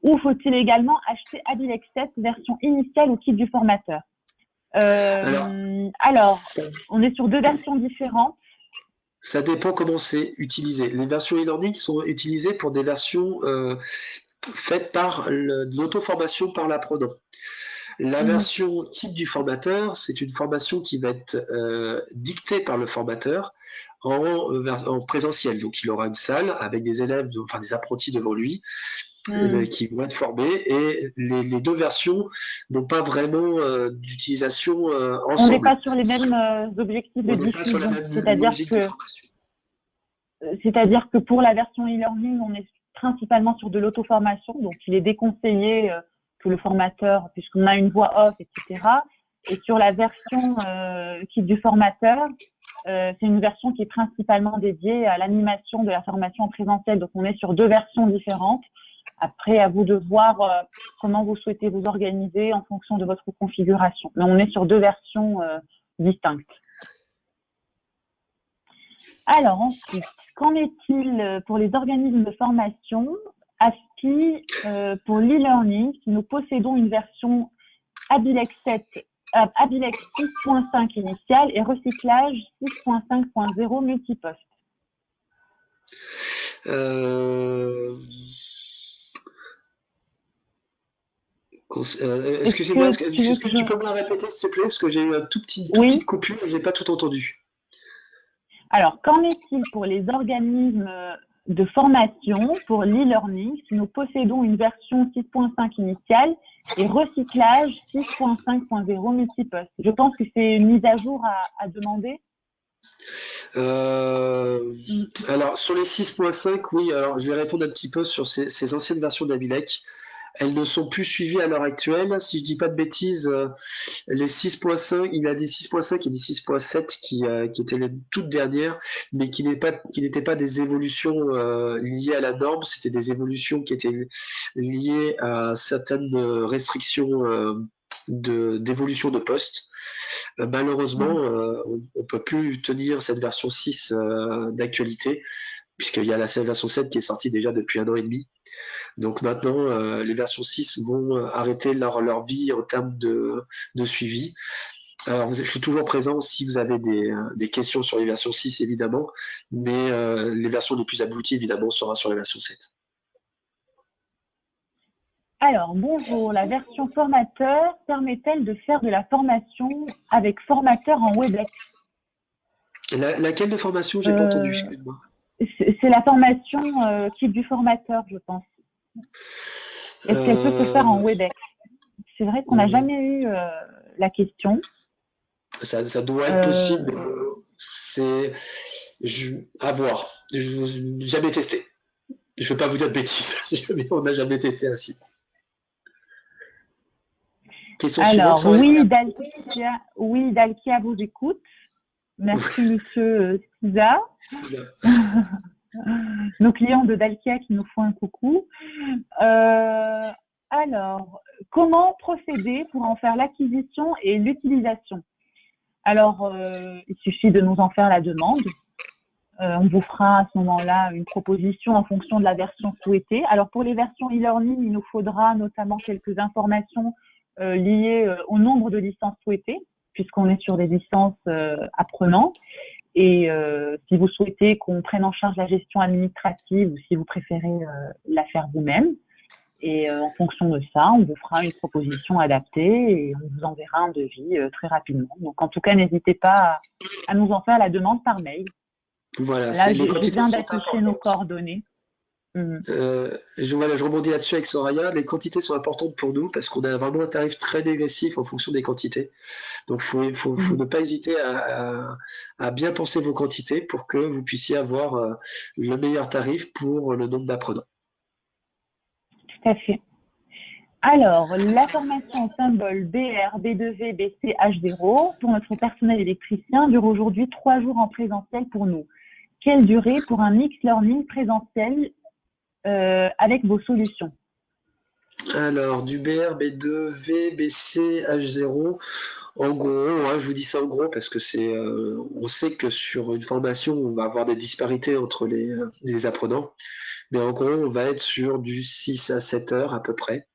Speaker 1: ou faut-il également acheter Abilex 7 version initiale ou kit du formateur? Alors, on est sur 2 versions différentes.
Speaker 2: Ça dépend comment c'est utilisé. Les versions e-learning sont utilisées pour des versions faites par l'auto-formation par l'apprenant. La version kit du formateur, c'est une formation qui va être dictée par le formateur en présentiel. Donc, il aura une salle avec des élèves, enfin des apprentis devant lui, qui vont être formés. Et les 2 versions n'ont pas vraiment d'utilisation ensemble.
Speaker 1: On n'est pas sur les mêmes objectifs de diffusion. C'est-à-dire que pour la version e-learning, on est principalement sur de l'auto-formation. Donc, il est déconseillé que le formateur, puisqu'on a une voix off, etc. Et sur la version kit du formateur, c'est une version qui est principalement dédiée à l'animation de la formation en présentiel. Donc, on est sur 2 versions différentes. Après, à vous de voir comment vous souhaitez vous organiser en fonction de votre configuration. Mais on est sur 2 versions distinctes. Alors ensuite, qu'en est-il pour les organismes de formation ASPI pour l'e-learning? Nous possédons une version Abilex 6.5 initiale et recyclage 6.5.0 multiposte.
Speaker 2: Excusez-moi,
Speaker 1: Tu veux que
Speaker 2: tu peux me la répéter, s'il te plaît, parce que j'ai eu une toute petite
Speaker 1: Oui.
Speaker 2: coupure et j'ai pas tout entendu.
Speaker 1: Alors, qu'en est-il pour les organismes de formation pour l'e-learning si nous possédons une version 6.5 initiale et recyclage 6.5.0 multiposte? Je pense que c'est une mise à jour à demander.
Speaker 2: Alors, sur les 6.5, oui, alors je vais répondre un petit peu sur ces anciennes versions d'Abilec. Elles ne sont plus suivies à l'heure actuelle. Si je dis pas de bêtises, les 6.5, il y a des 6.5 et des 6.7 qui étaient les toutes dernières, mais qui n'étaient pas des évolutions liées à la norme, c'était des évolutions qui étaient liées à certaines restrictions d'évolution de poste. Malheureusement, on ne peut plus tenir cette version 6 d'actualité, puisqu'il y a la version 7 qui est sortie déjà depuis 1 an et demi. Donc maintenant, les versions 6 vont arrêter leur vie en termes de suivi. Alors, je suis toujours présent si vous avez des questions sur les versions 6, évidemment, mais les versions les plus abouties, évidemment, sera sur la version 7.
Speaker 1: Alors, bonjour, la version formateur permet-elle de faire de la formation avec formateur en WebEx?
Speaker 2: Laquelle de formation? J'ai pas entendu, excuse-moi.
Speaker 1: C'est la formation kit du formateur, je pense. Est-ce qu'elle peut se faire en WebEx? C'est vrai qu'on n'a jamais eu la question.
Speaker 2: Ça doit être possible. À voir. Je n'ai jamais testé. Je ne vais pas vous dire de bêtises. On n'a jamais testé ainsi. Question
Speaker 1: Alors,
Speaker 2: suivante,
Speaker 1: oui, Dalkia vous écoute. Merci, monsieur Skiza. Nos clients de Dalkia qui nous font un coucou. Alors, comment procéder pour en faire l'acquisition et l'utilisation? Alors, il suffit de nous en faire la demande. On vous fera à ce moment-là une proposition en fonction de la version souhaitée. Alors, pour les versions e-learning, il nous faudra notamment quelques informations liées au nombre de licences souhaitées, puisqu'on est sur des licences apprenants. Et si vous souhaitez qu'on prenne en charge la gestion administrative ou si vous préférez la faire vous-même. Et en fonction de ça, on vous fera une proposition adaptée et on vous enverra un devis très rapidement. Donc, en tout cas, n'hésitez pas à nous en faire la demande par mail.
Speaker 2: Voilà,
Speaker 1: Là, je viens d'afficher nos coordonnées.
Speaker 2: Je rebondis là-dessus avec Soraya. Les quantités sont importantes pour nous parce qu'on a vraiment un tarif très dégressif en fonction des quantités. Donc, il faut ne pas hésiter à bien penser vos quantités pour que vous puissiez avoir le meilleur tarif pour le nombre d'apprenants.
Speaker 1: Tout à fait. Alors, la formation en symbole BR, B2V, BC, H0 pour notre personnel électricien dure aujourd'hui 3 jours en présentiel pour nous. Quelle durée pour un mix learning présentiel avec vos solutions?
Speaker 2: Alors, du BR, B2V, BC, H0, en gros, je vous dis ça en gros parce que on sait que sur une formation, on va avoir des disparités entre les apprenants, mais en gros, on va être sur du 6 à 7 heures à peu près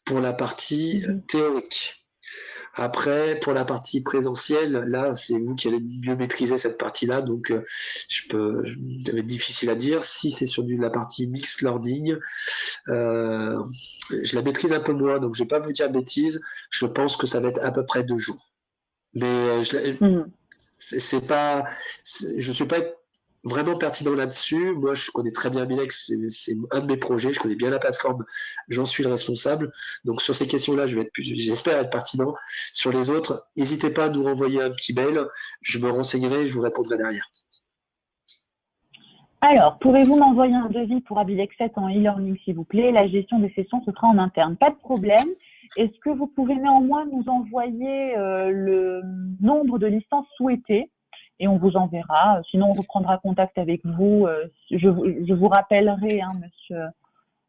Speaker 2: pour la partie théorique. Après, pour la partie présentielle, là, c'est vous qui allez mieux maîtriser cette partie-là, donc ça va être difficile à dire. Si c'est sur la partie mixed learning, je la maîtrise un peu moins, donc je vais pas vous dire bêtises. Je pense que ça va être à peu près 2 jours. Mais c'est pas, je suis pas vraiment pertinent là-dessus. Moi, je connais très bien Milex, c'est un de mes projets, je connais bien la plateforme, j'en suis le responsable. Donc sur ces questions-là, j'espère être pertinent. Sur les autres, n'hésitez pas à nous renvoyer un petit mail, je me renseignerai et je vous répondrai derrière.
Speaker 1: Alors, pourrez-vous m'envoyer un devis pour Abilex 7 en e-learning, s'il vous plaît? La gestion des sessions se fera en interne. Pas de problème. Est-ce que vous pouvez néanmoins nous envoyer le nombre de licences souhaitées? Et on vous enverra. Sinon, on reprendra contact avec vous. Je vous rappellerai, monsieur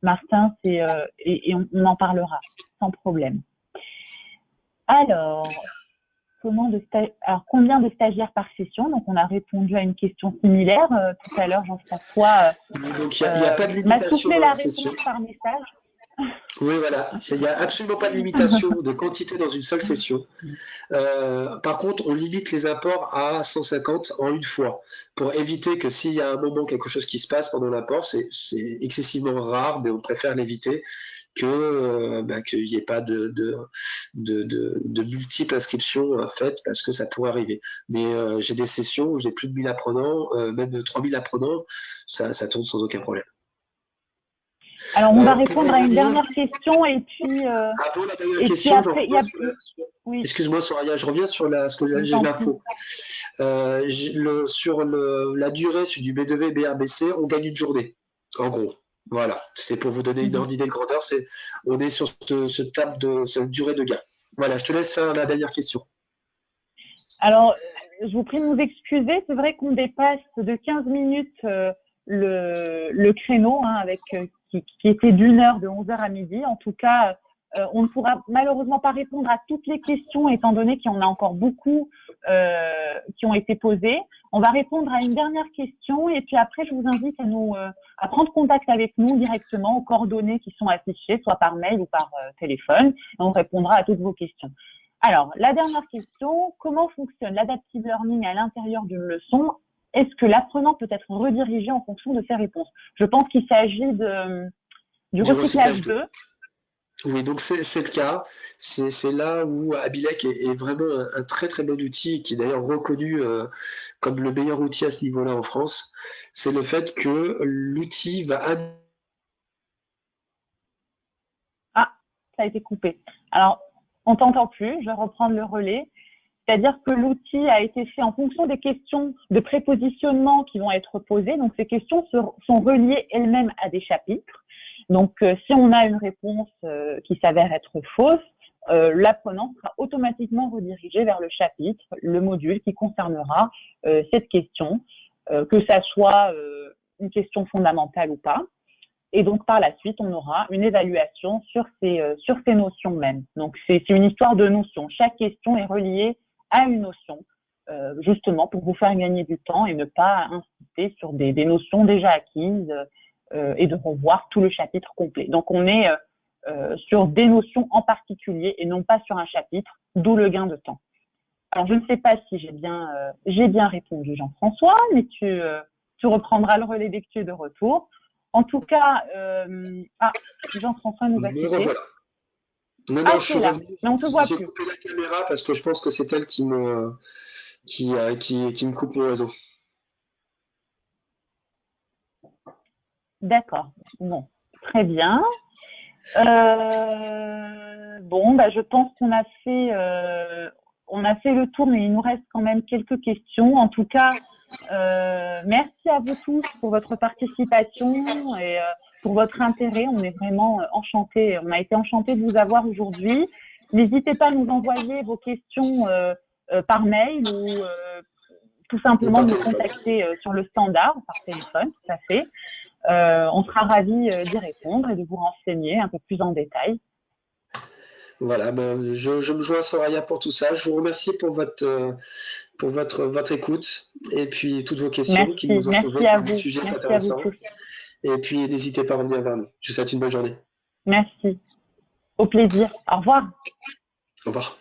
Speaker 1: Martin, et on en parlera sans problème. Alors, combien de stagiaires par session? Donc, on a répondu à une question similaire tout à l'heure. Jean-François
Speaker 2: Donc, il n'y a pas de limitation
Speaker 1: m'a soufflé la réponse par message.
Speaker 2: Oui, voilà. Il n'y a absolument pas de limitation de quantité dans une seule session. Par contre, on limite les apports à 150 en une fois pour éviter que s'il y a un moment quelque chose qui se passe pendant l'apport, c'est excessivement rare, mais on préfère l'éviter que qu'il n'y ait pas de multiples inscriptions faites parce que ça pourrait arriver. Mais j'ai des sessions où j'ai plus de 1000 apprenants, même 3000 apprenants, ça tourne sans aucun problème.
Speaker 1: Alors, on va
Speaker 2: Pour
Speaker 1: répondre à une
Speaker 2: revenir,
Speaker 1: dernière question et puis,
Speaker 2: avant la dernière question,
Speaker 1: après, il y a, oui,
Speaker 2: excuse-moi Soraya, je reviens sur ce que
Speaker 1: je vous
Speaker 2: j'ai
Speaker 1: en prie.
Speaker 2: l'info. Sur la durée sur du B2V BRBC, on gagne une journée, en gros. Voilà, c'était pour vous donner une
Speaker 1: Mhm.
Speaker 2: ordre d'idée de grandeur. On est sur cette durée de gain. Voilà, je te laisse faire la dernière question.
Speaker 1: Alors, je vous prie de nous excuser. C'est vrai qu'on dépasse de 15 minutes le créneau hein, qui était d'une heure, de 11 heures à midi. En tout cas, on ne pourra malheureusement pas répondre à toutes les questions étant donné qu'il y en a encore beaucoup qui ont été posées. On va répondre à une dernière question et puis après, je vous invite à prendre contact avec nous directement aux coordonnées qui sont affichées, soit par mail ou par téléphone. Et on répondra à toutes vos questions. Alors, la dernière question, comment fonctionne l'adaptive learning à l'intérieur d'une leçon? Est-ce que l'apprenant peut être redirigé en fonction de ses réponses? Je pense qu'il s'agit du
Speaker 2: Du
Speaker 1: recyclage
Speaker 2: recyclage
Speaker 1: 2.
Speaker 2: Oui, donc c'est le cas. C'est là où Abilec est vraiment un très très bon outil, qui est d'ailleurs reconnu comme le meilleur outil à ce niveau-là en France. C'est le fait que l'outil va
Speaker 1: Ah, ça a été coupé. Alors, on t'entend plus, je vais reprendre le relais. C'est-à-dire que l'outil a été fait en fonction des questions de prépositionnement qui vont être posées. Donc, ces questions sont reliées elles-mêmes à des chapitres. Donc, si on a une réponse qui s'avère être fausse, l'apprenant sera automatiquement redirigé vers le chapitre, le module qui concernera cette question, que ça soit une question fondamentale ou pas. Et donc, par la suite, on aura une évaluation sur ces notions mêmes. Donc, c'est une histoire de notions. Chaque question est reliée à une notion, justement pour vous faire gagner du temps et ne pas insister sur des notions déjà acquises et de revoir tout le chapitre complet. Donc, on est sur des notions en particulier et non pas sur un chapitre, d'où le gain de temps. Alors, je ne sais pas si j'ai bien répondu, Jean-François, mais tu reprendras le relais dès que tu es de retour. En tout cas, Jean-François nous a
Speaker 2: me
Speaker 1: quittés.
Speaker 2: revoilà. Non,
Speaker 1: Ah,
Speaker 2: non, je
Speaker 1: tu
Speaker 2: suis
Speaker 1: es là,
Speaker 2: revenu.
Speaker 1: mais on ne te voit
Speaker 2: J'ai
Speaker 1: plus.
Speaker 2: coupé la caméra parce que je pense que c'est elle qui me coupe mon réseau.
Speaker 1: D'accord. Bon, très bien. Bon, bah, je pense on a fait le tour, mais il nous reste quand même quelques questions. En tout cas, merci à vous tous pour votre participation et pour votre intérêt. On est vraiment enchantés. On a été enchantés de vous avoir aujourd'hui. N'hésitez pas à nous envoyer vos questions par mail ou tout
Speaker 2: Et
Speaker 1: simplement
Speaker 2: par
Speaker 1: nous
Speaker 2: téléphone.
Speaker 1: contacter sur le standard, par téléphone, tout à fait. On sera ravis d'y répondre et de vous renseigner un peu plus en détail.
Speaker 2: Voilà, ben, je me joins à Soraya pour tout ça. Je vous remercie pour votre écoute et puis toutes vos questions qui nous ont sauvés. Le sujet est
Speaker 1: Merci à vous
Speaker 2: intéressant.
Speaker 1: tous.
Speaker 2: Et puis n'hésitez pas à revenir vers nous. Je vous souhaite une bonne journée.
Speaker 1: Merci. Au plaisir. Au revoir.
Speaker 2: Au revoir.